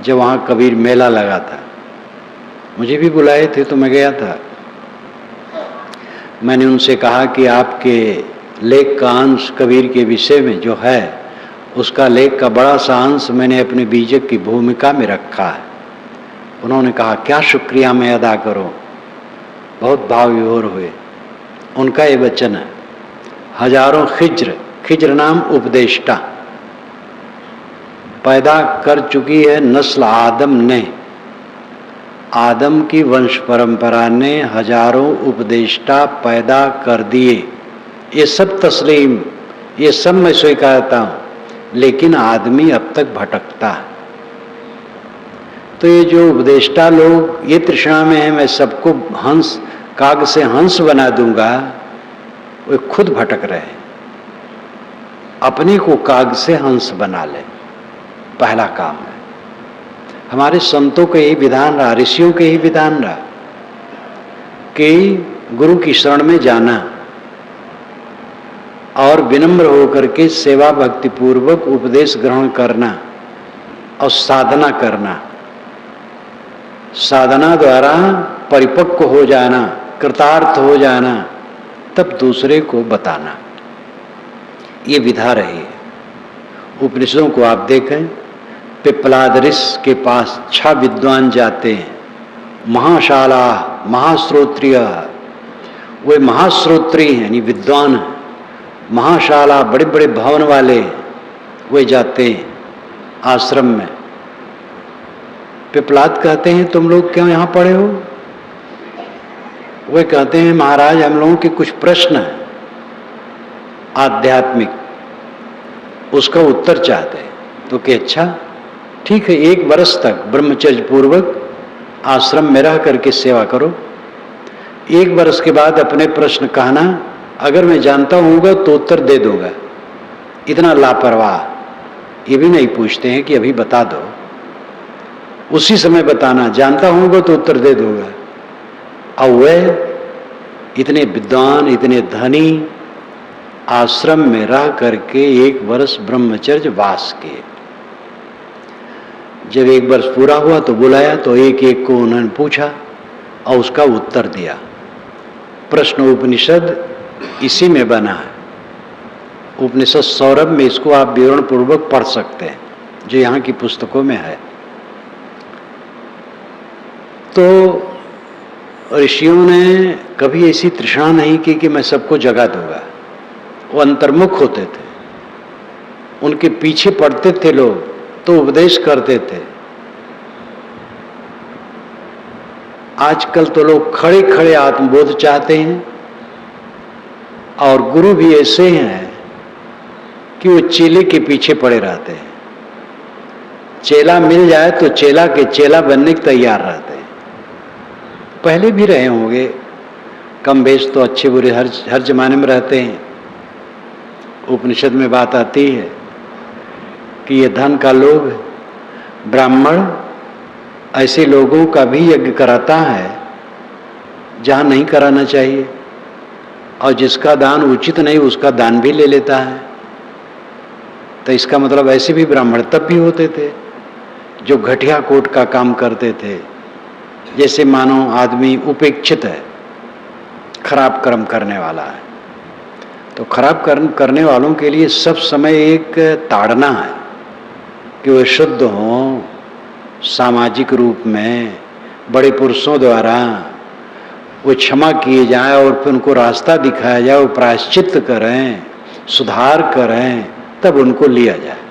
जब वहाँ कबीर मेला लगा था। मुझे भी बुलाए थे तो मैं गया था। मैंने उनसे कहा कि आपके लेख का अंश कबीर के विषय में जो है, उसका लेख का बड़ा सा अंश मैंने अपने बीजक की भूमिका में रखा है। उन्होंने कहा, क्या शुक्रिया मैं अदा करूं। बहुत भाव विभोर हुए। उनका ये वचन है, हजारों खिज्र, खिज्र नाम उपदेष्टा, पैदा कर चुकी है नस्ल आदम ने, आदम की वंश परंपरा ने हजारों उपदेष्टा पैदा कर दिए। ये सब तस्लीम, ये सब मैं स्वीकारता हूं, लेकिन आदमी अब तक भटकता है। तो ये जो उपदेष्टा लोग ये तृष्णा में है मैं सबको हंस, काग से हंस बना दूंगा, वो खुद भटक रहे हैं। अपने को काग से हंस बना ले, पहला काम है। हमारे संतों का यही विधान रहा, ऋषियों के यही विधान रहा कि गुरु की शरण में जाना और विनम्र होकर के सेवा भक्ति पूर्वक उपदेश ग्रहण करना और साधना करना। साधना द्वारा परिपक्व हो जाना, कृतार्थ हो जाना, तब दूसरे को बताना, ये विधा रही है। उपनिषदों को आप देखें, पिप्पलाद ऋषि के पास 6 विद्वान जाते हैं, महाशाला महाश्रोत्रिय, वे महाश्रोत्री हैं यानी विद्वान हैं। महाशाला बड़े बड़े भवन वाले, वे जाते हैं आश्रम में। पिप्पलाद कहते हैं, तुम लोग क्यों यहाँ पड़े हो? वे कहते हैं, महाराज हम लोगों के कुछ प्रश्न हैं आध्यात्मिक, उसका उत्तर चाहते हैं। तो कि अच्छा ठीक है, 1 वर्ष तक ब्रह्मचर्य पूर्वक आश्रम में रह करके सेवा करो। 1 वर्ष के बाद अपने प्रश्न कहना, अगर मैं जानता होऊंगा तो उत्तर दे दूंगा। इतना लापरवाह ये भी नहीं पूछते हैं कि अभी बता दो, उसी समय बताना। जानता होऊंगा तो उत्तर दे दूंगा। और वह इतने विद्वान, इतने धनी, आश्रम में रह करके 1 वर्ष ब्रह्मचर्य वास किए। जब 1 वर्ष पूरा हुआ तो बुलाया, तो एक एक को उन्होंने पूछा और उसका उत्तर दिया। प्रश्न उपनिषद इसी में बना है। उपनिषद सौरभ में इसको आप विवरण पूर्वक पढ़ सकते हैं, जो यहाँ की पुस्तकों में है। तो ऋषियों ने कभी ऐसी तृष्णा नहीं की कि मैं सबको जगा दूंगा। वो अंतर्मुख होते थे, उनके पीछे पड़ते थे लोग तो उपदेश करते थे। आजकल तो लोग खड़े खड़े आत्मबोध चाहते हैं, और गुरु भी ऐसे हैं कि वो चेले के पीछे पड़े रहते हैं। चेला मिल जाए तो चेला के चेला बनने के तैयार रहते हैं। पहले भी रहे होंगे, कम बेश तो अच्छे बुरे हर जमाने में रहते हैं। उपनिषद में बात आती है कि ये धन का लोभ, ब्राह्मण ऐसे लोगों का भी यज्ञ कराता है जहाँ नहीं कराना चाहिए, और जिसका दान उचित नहीं उसका दान भी ले लेता है। तो इसका मतलब ऐसे भी ब्राह्मण तब भी होते थे जो घटिया कोट का काम करते थे। जैसे मानो आदमी उपेक्षित है, खराब कर्म करने वाला है, तो खराब कर्म करने वालों के लिए सब समय एक ताड़ना है कि वे शुद्ध हों, सामाजिक रूप में बड़े पुरुषों द्वारा वो क्षमा किए जाए और फिर उनको रास्ता दिखाया जाए, वो प्रायश्चित करें, सुधार करें, तब उनको लिया जाए।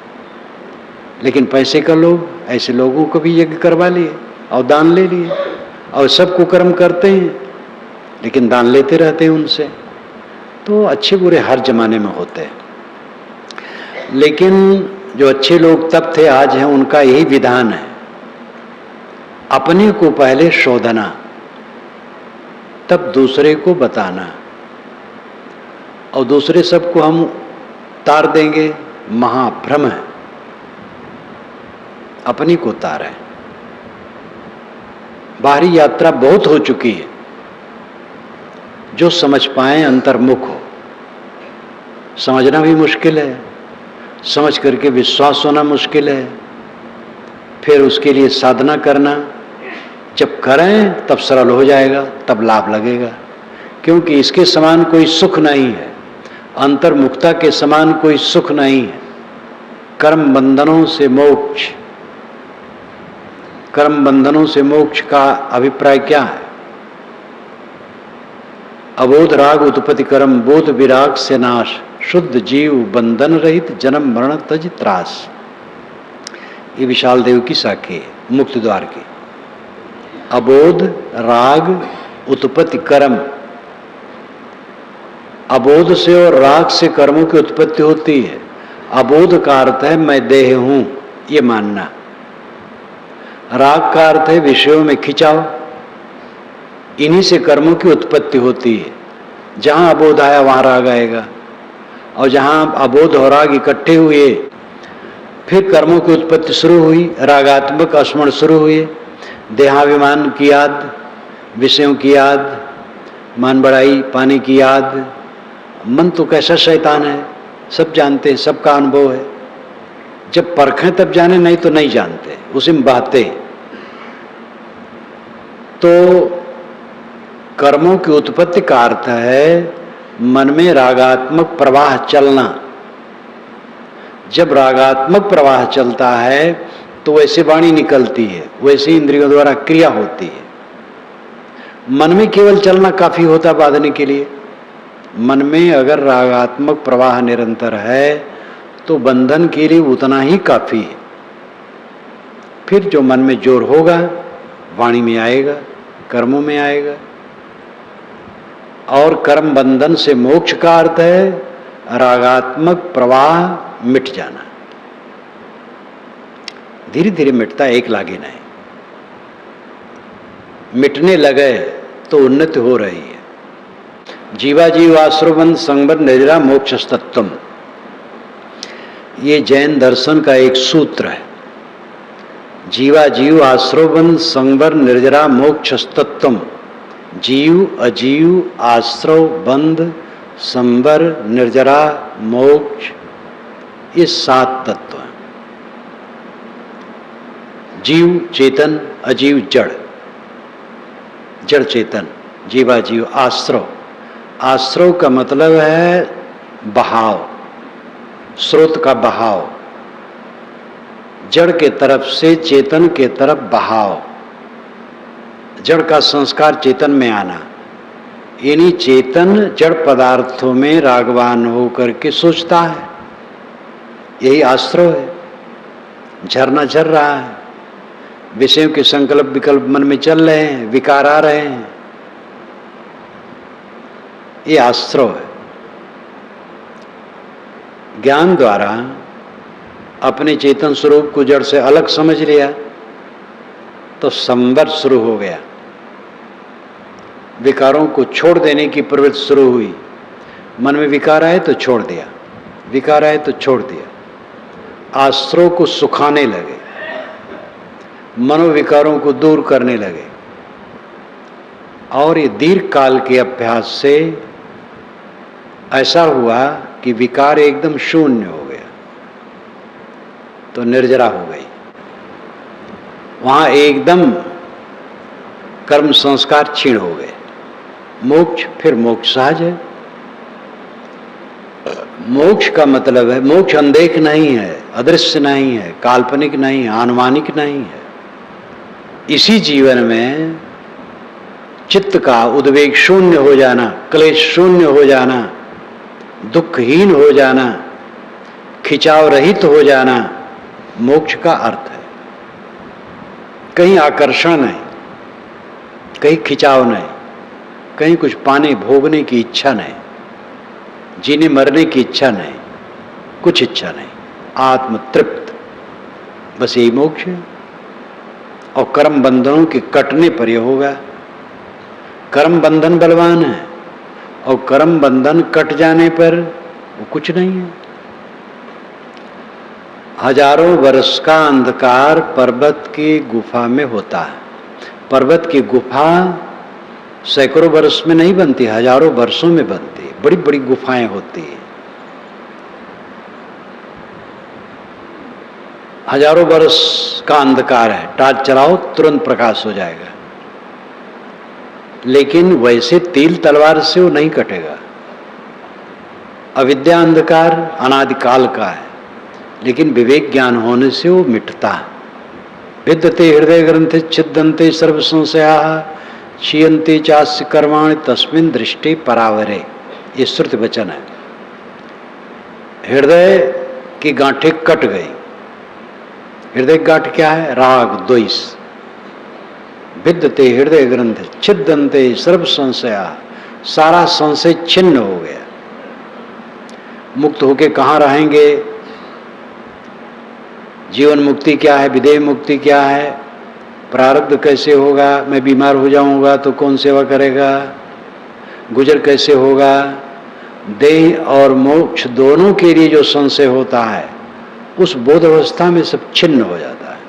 लेकिन पैसे का लोग ऐसे लोगों को भी यज्ञ करवा लिए और दान ले लिए, और सबको कर्म करते हैं लेकिन दान लेते रहते हैं उनसे। तो अच्छे बुरे हर जमाने में होते हैं। लेकिन जो अच्छे लोग तब थे आज हैं, उनका यही विधान है, अपने को पहले शोधना, तब दूसरे को बताना। और दूसरे सबको हम तार देंगे, महाभ्रम है। अपनी को तारें। बाहरी यात्रा बहुत हो चुकी है, जो समझ पाए अंतर्मुख हो। समझना भी मुश्किल है, समझ करके विश्वास होना मुश्किल है, फिर उसके लिए साधना करना। जब करें तब सरल हो जाएगा, तब लाभ लगेगा। क्योंकि इसके समान कोई सुख नहीं है, अंतर्मुखता के समान कोई सुख नहीं है। कर्म बंधनों से मोक्ष, कर्म बंधनों से मोक्ष का अभिप्राय क्या है? अबोध राग उत्पत्ति कर्म, बोध विराग से नाश, शुद्ध जीव बंधन रहित, जन्म मरण तज त्रास। ये विशाल देव की साखी है, मुक्त द्वार की। अबोध राग उत्पत्ति कर्म, अबोध से और राग से कर्मों की उत्पत्ति होती है। अबोध का अर्थ है मैं देह हूं, ये मानना। राग का अर्थ है विषयों में खिंचाव। इन्हीं से कर्मों की उत्पत्ति होती है। जहां अबोध आया वहां राग आएगा, और जहां अबोध और राग इकट्ठे हुए फिर कर्मों की उत्पत्ति शुरू हुई, रागात्मक स्मरण शुरू हुए। देहाभिमान की याद, विषयों की याद, मान बढ़ाई, पाने की याद। मन तो कैसा शैतान है, सब जानते हैं, सबका अनुभव है। जब परखें तब जाने, नहीं तो नहीं जानते, उसी में बहते। तो कर्मों की उत्पत्ति का अर्थ है मन में रागात्मक प्रवाह चलना। जब रागात्मक प्रवाह चलता है तो वैसे वाणी निकलती है, वैसे इंद्रियों द्वारा क्रिया होती है। मन में केवल चलना काफी होता बांधने के लिए। मन में अगर रागात्मक प्रवाह निरंतर है तो बंधन के लिए उतना ही काफी है। फिर जो मन में जोर होगा वाणी में आएगा, कर्मों में आएगा। और कर्म बंधन से मोक्ष का अर्थ है रागात्मक प्रवाह मिट जाना। धीरे धीरे मिटता है, एक लागे नहीं। मिटने लगे तो उन्नति हो रही है। जीवा जीव आश्रवबंध संबर निर्जरा मोक्ष तत्वम, ये जैन दर्शन का एक सूत्र है। जीवा जीव आश्रवबंध संबर निर्जरा मोक्ष तत्वम, जीव अजीव आश्रव बंध संबर निर्जरा मोक्ष, ये 7 तत्व हैं। जीव चेतन, अजीव जड़, जड़ चेतन, जीवा जीव आश्रव। आश्रव का मतलब है बहाव, स्रोत का बहाव, जड़ के तरफ से चेतन के तरफ बहाव, जड़ का संस्कार चेतन में आना, यानी चेतन जड़ पदार्थों में रागवान होकर के सोचता है, यही आश्रव है। झरना झर रहा है, विषयों के संकल्प विकल्प मन में चल रहे हैं, विकार आ रहे हैं, ये आश्रव है। ज्ञान द्वारा अपने चेतन स्वरूप को जड़ से अलग समझ लिया तो संवर शुरू हो गया, विकारों को छोड़ देने की प्रवृत्ति शुरू हुई। मन में विकार आए तो छोड़ दिया, विकार आए तो छोड़ दिया, आश्रव को सुखाने लगे, मनोविकारों को दूर करने लगे। और ये दीर्घ काल के अभ्यास से ऐसा हुआ कि विकार एकदम शून्य हो गया, तो निर्जरा हो गई। वहां एकदम कर्म संस्कार क्षीण हो गए। मोक्ष, फिर मोक्ष सहज है। मोक्ष का मतलब है, मोक्ष अनदेख नहीं है, अदृश्य नहीं है, काल्पनिक नहीं है, अनुमानिक नहीं है। इसी जीवन में चित्त का उद्वेग शून्य हो जाना, क्लेश शून्य हो जाना, दुखहीन हो जाना, खिंचाव रहित हो जाना, मोक्ष का अर्थ है। कहीं आकर्षण नहीं, कहीं खिंचाव नहीं, कहीं कुछ पाने भोगने की इच्छा नहीं, जीने मरने की इच्छा नहीं, कुछ इच्छा नहीं, आत्म तृप्त, बस यही मोक्ष है। और कर्म बंधनों के कटने पर यह होगा। कर्म बंधन बलवान है और कर्म बंधन कट जाने पर वो कुछ नहीं है। हजारों वर्ष का अंधकार पर्वत की गुफा में होता है। पर्वत की गुफा सैकड़ों वर्ष में नहीं बनती, हजारों वर्षों में बनती है। बड़ी बड़ी गुफाएं होती है, हजारों वर्ष का अंधकार है, टॉर्च चलाओ तुरंत प्रकाश हो जाएगा। लेकिन वैसे तीर तलवार से वो नहीं कटेगा। अविद्या अंधकार अनादिकाल का है, लेकिन विवेक ज्ञान होने से वो मिटता है। विद्यते हृदय ग्रंथि छिद्यन्ते सर्व संशयाः क्षीयन्ते चास्य कर्माणि तस्मिन् दृष्टि परावरे, ये श्रुति वचन है। हृदय की गांठें कट गई। हृदय गांठ क्या है? राग द्वेष। विद्यते हृदय ग्रंथि छिद्यन्ते सर्व संशयाः, सारा संशय छिन्न हो गया। मुक्त होके कहाँ रहेंगे? जीवन मुक्ति क्या है, विदेह मुक्ति क्या है, प्रारब्ध कैसे होगा, मैं बीमार हो जाऊंगा तो कौन सेवा करेगा, गुजर कैसे होगा, देह और मोक्ष दोनों के लिए जो संशय होता है उस बोध अवस्था में सब छिन्न हो जाता है।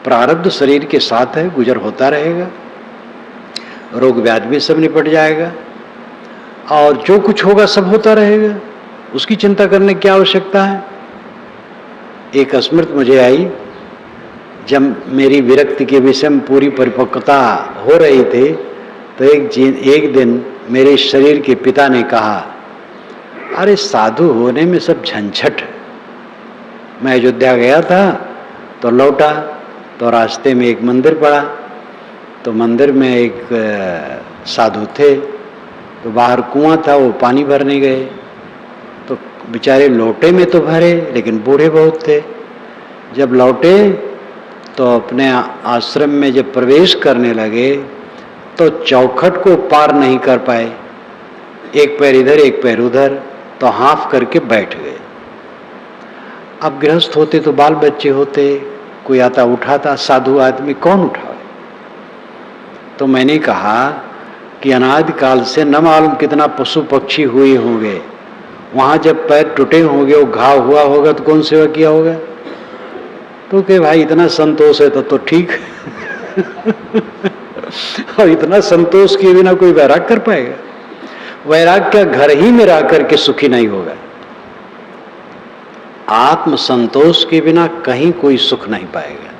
प्रारब्ध शरीर के साथ है, गुजर होता रहेगा, रोग व्याधि भी सब निपट जाएगा और जो कुछ होगा सब होता रहेगा, उसकी चिंता करने की क्या आवश्यकता है। एक स्मृति मुझे आई, जब मेरी विरक्ति के विषय में पूरी परिपक्वता हो रही थी तो एक दिन मेरे शरीर के पिता ने कहा, अरे साधु होने में सब झंझट। मैं अयोध्या गया था तो लौटा तो रास्ते में एक मंदिर पड़ा, तो मंदिर में एक साधु थे, तो बाहर कुआं था, वो पानी भरने गए तो बेचारे लोटे में तो भरे लेकिन बूढ़े बहुत थे। जब लौटे तो अपने आश्रम में जब प्रवेश करने लगे तो चौखट को पार नहीं कर पाए, एक पैर इधर एक पैर उधर, तो हाफ करके बैठ गए। अब गृहस्थ होते तो बाल बच्चे होते, कोई आता उठाता, साधु आदमी कौन उठाए। तो मैंने कहा कि अनादि काल से न मालूम कितना पशु पक्षी हुए होंगे, वहां जब पैर टूटे होंगे, वो घाव हुआ होगा तो कौन सेवा किया होगा? तो कि भाई इतना संतोष है तो ठीक और इतना संतोष किए बिना कोई वैराग कर पाएगा? वैराग क्या घर ही में रह करके सुखी नहीं होगा? आत्म संतोष के बिना कहीं कोई सुख नहीं पाएगा।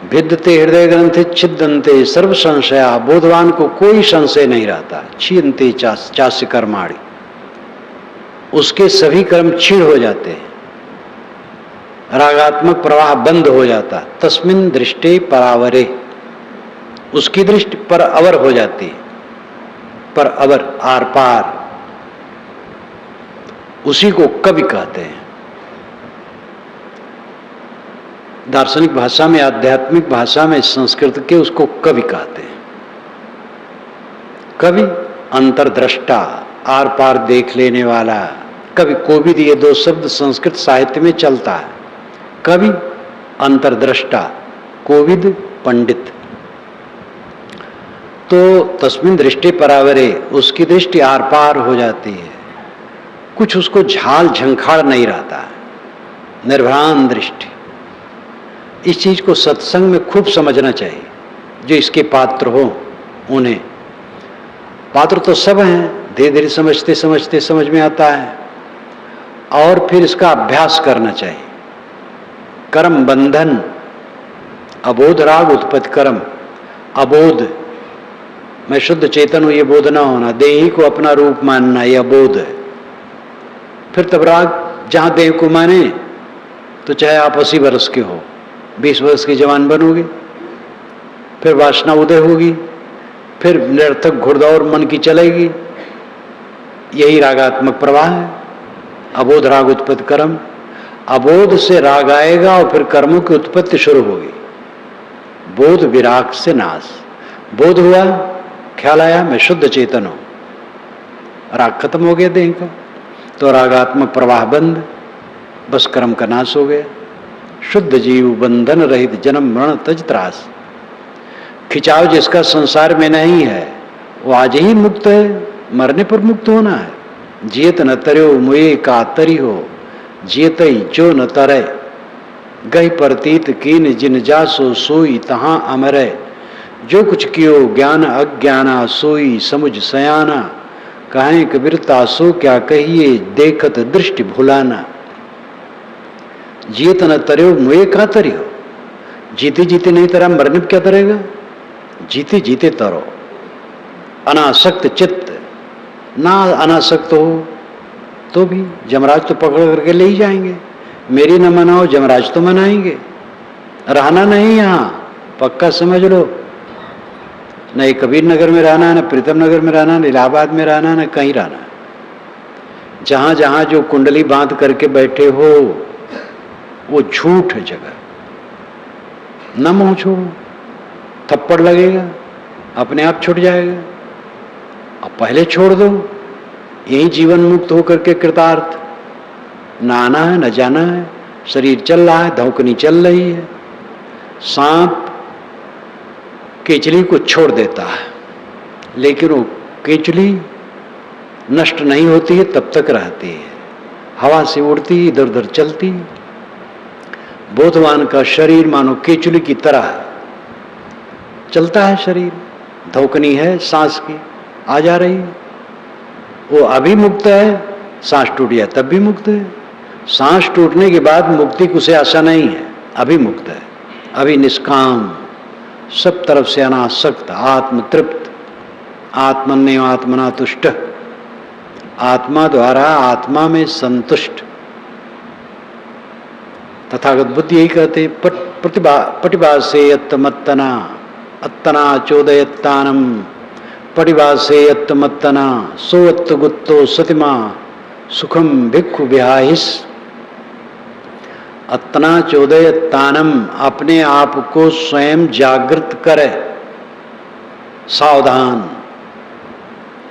भिद्यते हृदय ग्रंथे छिद्यन्ते सर्व संशया, बोधवान को कोई संशय नहीं रहता। क्षीयन्ते चास्य कर्माणि, उसके सभी कर्म क्षीण हो जाते हैं, रागात्मक प्रवाह बंद हो जाता। तस्मिन् दृष्टे परावरे, उसकी दृष्टि पर अवर हो जाती है, पर अवर आर पार, उसी को कवि कहते हैं। दार्शनिक भाषा में, आध्यात्मिक भाषा में, संस्कृत के उसको कवि कहते हैं। कवि अंतर्दृष्टा, आर पार देख लेने वाला। कवि, कोविद, ये दो शब्द संस्कृत साहित्य में चलता है। कवि अंतर्दृष्टा, कोविद पंडित। तो तस्मिन् दृष्टि परावरे, उसकी दृष्टि आर पार हो जाती है, कुछ उसको झाल झंखाड़ नहीं रहता है, निर्भ्रांत दृष्टि। इस चीज को सत्संग में खूब समझना चाहिए। जो इसके पात्र हो उन्हें, पात्र तो सब हैं, धीरे धीरे समझते समझते समझ में आता है, और फिर इसका अभ्यास करना चाहिए। कर्म बंधन, अबोध राग उत्पत्ति कर्म। अबोध, मैं शुद्ध चेतन हूं, ये बोध ना होना, देही को अपना रूप मानना, यह बोध है। फिर तब राग, जहां देह को माने तो चाहे आप 80 वर्ष के हो, 20 वर्ष की जवान बनोगे, फिर वासना उदय होगी, फिर निरर्थक घुड़दौड़ मन की चलेगी। यही रागात्मक प्रवाह है। अबोध राग उत्पत्ति कर्म। अबोध से राग आएगा और फिर कर्मों की उत्पत्ति शुरू होगी। बोध विराग से नाश। बोध हुआ, ख्याल आया मैं शुद्ध चेतन हूं, राग खत्म हो गया देह का, तो रागात्मक प्रवाह बंद, बस कर्म का नाश हो गया। शुद्ध जीव बंधन रहित जन्म मरण तज त्रास। खिंचाव जिसका संसार में नहीं है वो आज ही मुक्त है, मरने पर मुक्त होना है। जियत न तर्यो मुए का तरी हो, जियत जो न तरे। गई प्रतीत कीन जिन जासो सोई तहां अमरे। जो कुछ कियो ज्ञान अज्ञाना सोई समुझ सयाना। कहें कबीरता सो क्या कहिए देखत दृष्टि भुलाना। जियत न तर्यो मुए का तरी हो, जीते जीते नहीं तरा, मरने पर क्या तरेगा? जीते जीते तरो। अनासक्त चित्त, ना अनासक्त हो तो भी जमराज तो पकड़ करके ले ही जाएंगे। मेरी न मनाओ, जमराज तो मनाएंगे। रहना नहीं यहाँ, पक्का समझ लो। न कबीर नगर में रहना है, न प्रीतम नगर में रहना, न इलाहाबाद में रहना, न कहीं रहना। जहां जहां जो कुंडली बांध करके बैठे हो वो झूठ है जगह। न मुंह छोड़ो, थप्पड़ लगेगा, अपने आप छूट जाएगा। अब पहले छोड़ दो, यही जीवन मुक्त होकर के कृतार्थ। न आना है न जाना है, शरीर चल रहा है, धौकनी चल रही है। सांप केचली को छोड़ देता है, लेकिन वो केचली नष्ट नहीं होती है, तब तक रहती है, हवा से उड़ती, इधर उधर चलती। बोधवान का शरीर मानो केचली की तरह चलता है शरीर, धौकनी है सांस की आ जा रही है। वो अभी मुक्त है, सांस टूट गया तब भी मुक्त है। सांस टूटने के बाद मुक्ति की उसे आशा नहीं है, अभी मुक्त है, अभी निष्काम, सब तरफ से अनासक्त, आत्म तृप्त, आत्मन्य आत्मना तुष्ट, आत्मा द्वारा आत्मा में संतुष्ट। तथागत बुद्ध यही कहते, पटिभासे यत्तमत्तना अत्तना चोदयत्तानम। पटिभासे यत्तमत्तना सोअत्त गुत्तो सतिमा सुखम भिक्षु विहाहिस। अत्तना चोदयत्तानम, अपने आप को स्वयं जागृत करे, सावधान।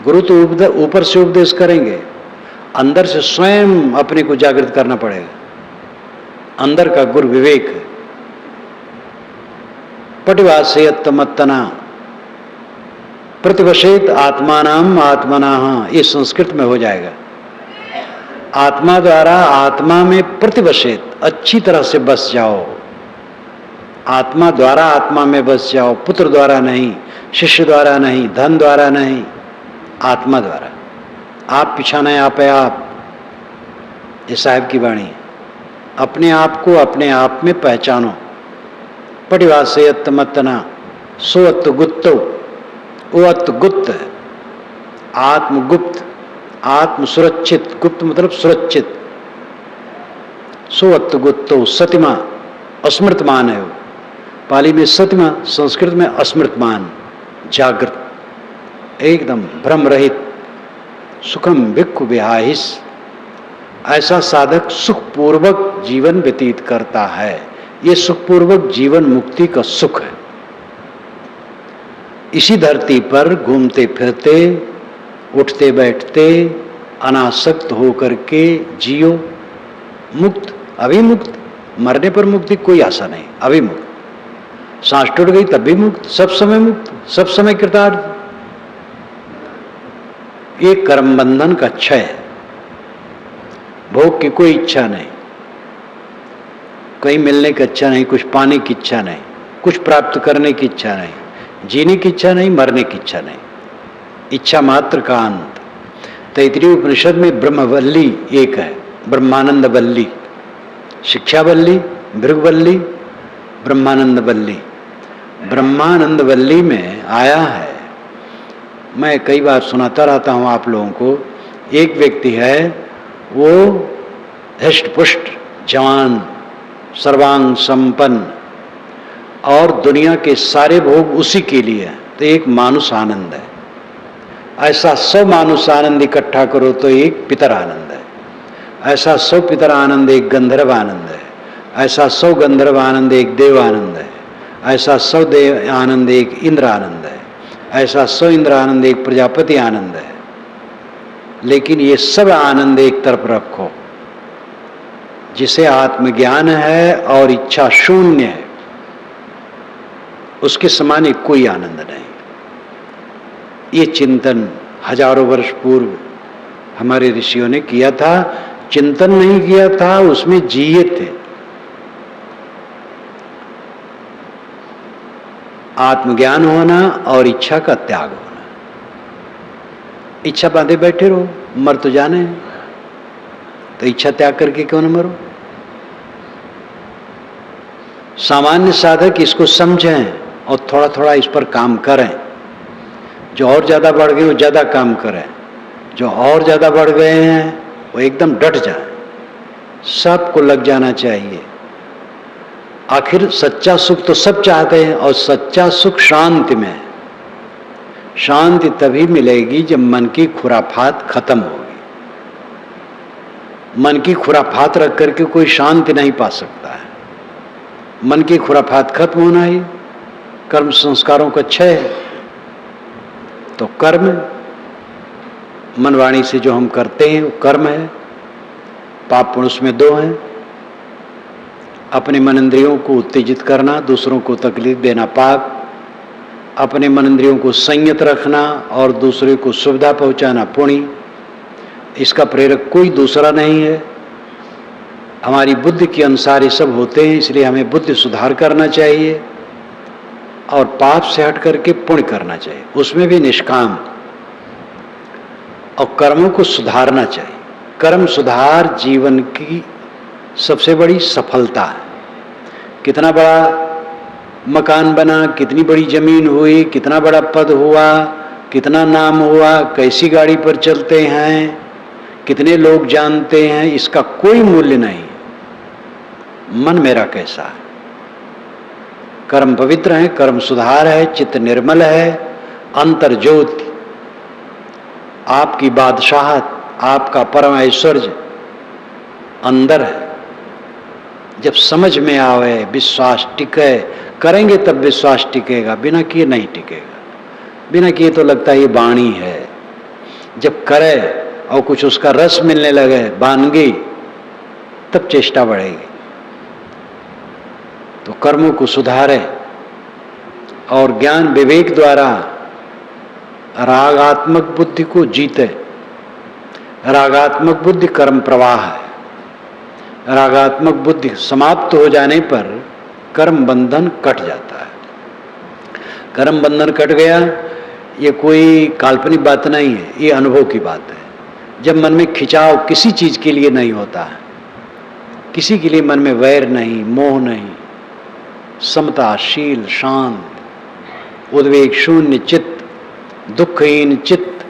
गुरु तो ऊपर से उपदेश करेंगे, अंदर से स्वयं अपने को जागृत करना पड़ेगा। अंदर का गुरु विवेक है। पटिभासे यत्तमत्तना, प्रतिवशेत आत्मानाम आत्मनाः, ये संस्कृत में हो जाएगा। आत्मा द्वारा आत्मा में प्रतिवशेत, अच्छी तरह से बस जाओ। आत्मा द्वारा आत्मा में बस जाओ, पुत्र द्वारा नहीं, शिष्य द्वारा नहीं, धन द्वारा नहीं, आत्मा द्वारा। आप पिछाने आपे आप, ये साहिब की वाणी है। अपने आप को अपने आप में पहचानो। पटिवासेयत मतना सोअत गुप्तो, वो अत गुप्त है, आत्मगुप्त, आत्म सुरक्षित, गुप्त मतलब सुरक्षित। सोअत गुप्तो सतिमा, अस्मृतमान है वो। पाली में सतिमा, संस्कृत में अस्मृतमान, जागृत, एकदम भ्रम रहित। सुखम भिक्खु विहाहिस, ऐसा साधक सुखपूर्वक जीवन व्यतीत करता है। ये सुखपूर्वक जीवन मुक्ति का सुख है। इसी धरती पर घूमते फिरते, उठते बैठते, अनासक्त होकर के जियो, मुक्त, अभिमुक्त। मरने पर मुक्ति कोई आशा नहीं, अभिमुक्त। सांस टूट गई तब भी मुक्त, सब समय मुक्त, सब समय कृतार्थ। ये कर्म बंधन का क्षय है। भोग की कोई इच्छा नहीं, कहीं मिलने की इच्छा नहीं, कुछ पाने की इच्छा नहीं, कुछ प्राप्त करने की इच्छा नहीं, जीने की इच्छा नहीं, मरने की इच्छा नहीं, इच्छा मात्र का अंत। तैत्तिरीय उपनिषद में ब्रह्मवल्ली एक है, ब्रह्मानंद वल्ली, शिक्षा वल्ली, भृगवल्ली, ब्रह्मानंद वल्ली। ब्रह्मानंद वल्ली में आया है, मैं कई बार सुनाता रहता हूँ आप लोगों को। एक व्यक्ति है, वो हृष्ट पुष्ट, जवान, सर्वांग संपन्न, और दुनिया के सारे भोग उसी के लिए है, तो एक मानुष आनंद है। ऐसा 100 मानुष आनंद इकट्ठा करो तो एक पितर आनंद है। ऐसा 100 पितर आनंद एक गंधर्व आनंद है। ऐसा 100 गंधर्व आनंद एक देव आनंद है। ऐसा 100 देव आनंद एक इंद्र आनंद है। ऐसा 100 इंद्र आनंद एक प्रजापति आनंद है। लेकिन ये सब आनंद एक तरफ रखो। जिसे आत्मज्ञान है और इच्छा शून्य है, उसके समान एक कोई आनंद नहीं। ये चिंतन हजारों वर्ष पूर्व हमारे ऋषियों ने किया था। चिंतन नहीं किया था, उसमें जिए थे। आत्मज्ञान होना और इच्छा का त्याग होना। इच्छा बांधे बैठे रहो, मर तो जाने हैं, तो इच्छा त्याग करके क्यों न मरो। सामान्य साधक इसको समझें और थोड़ा थोड़ा इस पर काम करें। जो और ज्यादा बढ़ गए वो ज्यादा काम करें, जो और ज्यादा बढ़ गए हैं वो एकदम डट जाए। सबको लग जाना चाहिए। आखिर सच्चा सुख तो सब चाहते हैं, और सच्चा सुख शांति में है। शांति तभी मिलेगी जब मन की खुराफात खत्म होगी। मन की खुराफात रख करके कोई शांति नहीं पा सकता है। मन की खुराफात खत्म होना ही कर्म संस्कारों का क्षय है। तो कर्म, मन वाणी से जो हम करते हैं वो कर्म है। पाप पुण्य उसमें 2 हैं। अपने मन इंद्रियों को उत्तेजित करना, दूसरों को तकलीफ देना पाप। अपने मन इंद्रियों को संयत रखना और दूसरे को सुविधा पहुंचाना पुण्य। इसका प्रेरक कोई दूसरा नहीं है। हमारी बुद्धि के अनुसार ये सब होते हैं, इसलिए हमें बुद्धि सुधार करना चाहिए और पाप से हट करके पुण्य करना चाहिए, उसमें भी निष्काम। और कर्मों को सुधारना चाहिए। कर्म सुधार जीवन की सबसे बड़ी सफलता है। कितना बड़ा मकान बना, कितनी बड़ी जमीन हुई, कितना बड़ा पद हुआ, कितना नाम हुआ, कैसी गाड़ी पर चलते हैं, कितने लोग जानते हैं, इसका कोई मूल्य नहीं। मन मेरा कैसा है। कर्म पवित्र है, कर्म सुधार है, चित्त निर्मल है, अंतर ज्योति, आपकी बादशाहत, आपका परम ऐश्वर्य अंदर है। जब समझ में आवे, विश्वास टिके, करेंगे तब विश्वास टिकेगा, बिना किए नहीं टिकेगा। बिना किए तो लगता है ये वाणी है। जब करे और कुछ उसका रस मिलने लगे, वानगी, तब चेष्टा बढ़ेगी। तो कर्मों को सुधारे और ज्ञान विवेक द्वारा रागात्मक बुद्धि को जीते। रागात्मक बुद्धि कर्म प्रवाह है। रागात्मक बुद्धि समाप्त हो जाने पर कर्म बंधन कट जाता है। कर्म बंधन कट गया, ये कोई काल्पनिक बात नहीं है, ये अनुभव की बात है। जब मन में खिंचाव किसी चीज के लिए नहीं होता है, किसी के लिए मन में वैर नहीं, मोह नहीं, समता, शील, शांत, उद्वेग शून्य चित्त, दुखहीन चित्त,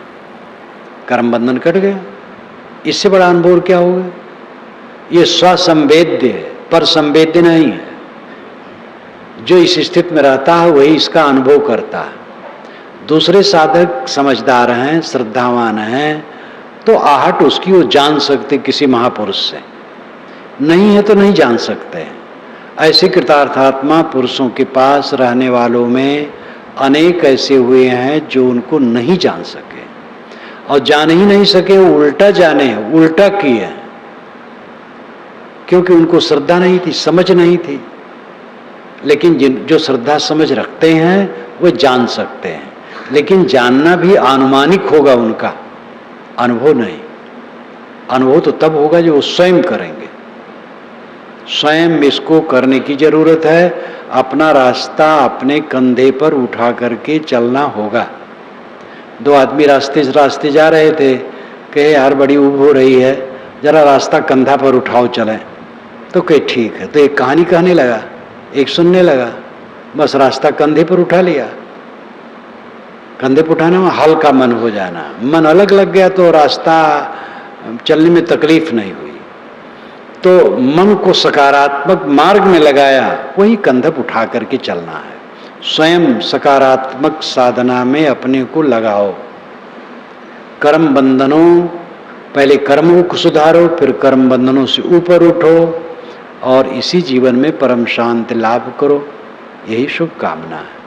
कर्म बंधन कट गया। इससे बड़ा अनुभव क्या होगा? ये स्वसंवेद्य है, पर संवेद्य नहीं है। जो इस स्थिति में रहता है वही इसका अनुभव करता है। दूसरे साधक समझदार हैं, श्रद्धावान हैं, तो आहट उसकी वो जान सकते किसी महापुरुष से। नहीं है तो नहीं जान सकते। ऐसे कृतार्थात्मा पुरुषों के पास रहने वालों में अनेक ऐसे हुए हैं जो उनको नहीं जान सके, और जान ही नहीं सके, वो उल्टा जाने, उल्टा किए, क्योंकि उनको श्रद्धा नहीं थी, समझ नहीं थी। लेकिन जो श्रद्धा समझ रखते हैं वो जान सकते हैं, लेकिन जानना भी अनुमानिक होगा, उनका अनुभव नहीं। अनुभव तो तब होगा जो वो स्वयं करेंगे। स्वयं इसको करने की जरूरत है। अपना रास्ता अपने कंधे पर उठा करके चलना होगा। दो आदमी रास्ते जा रहे थे, कहे यार बड़ी ऊब हो रही है, जरा रास्ता कंधा पर उठाओ चलें। तो कहे ठीक है। तो एक कहानी कहने लगा, एक सुनने लगा, बस रास्ता कंधे पर उठा लिया। कंधे पर उठाने में हल्का मन हो जाना, मन अलग लग गया तो रास्ता चलने में तकलीफ नहीं हुई। तो मन को सकारात्मक मार्ग में लगाया, वही कंधे पर उठा करके चलना है। स्वयं सकारात्मक साधना में अपने को लगाओ। कर्म बंधनों, पहले कर्मों को सुधारो, फिर कर्म बंधनों से ऊपर उठो, और इसी जीवन में परम शांति लाभ करो। यही शुभकामना है।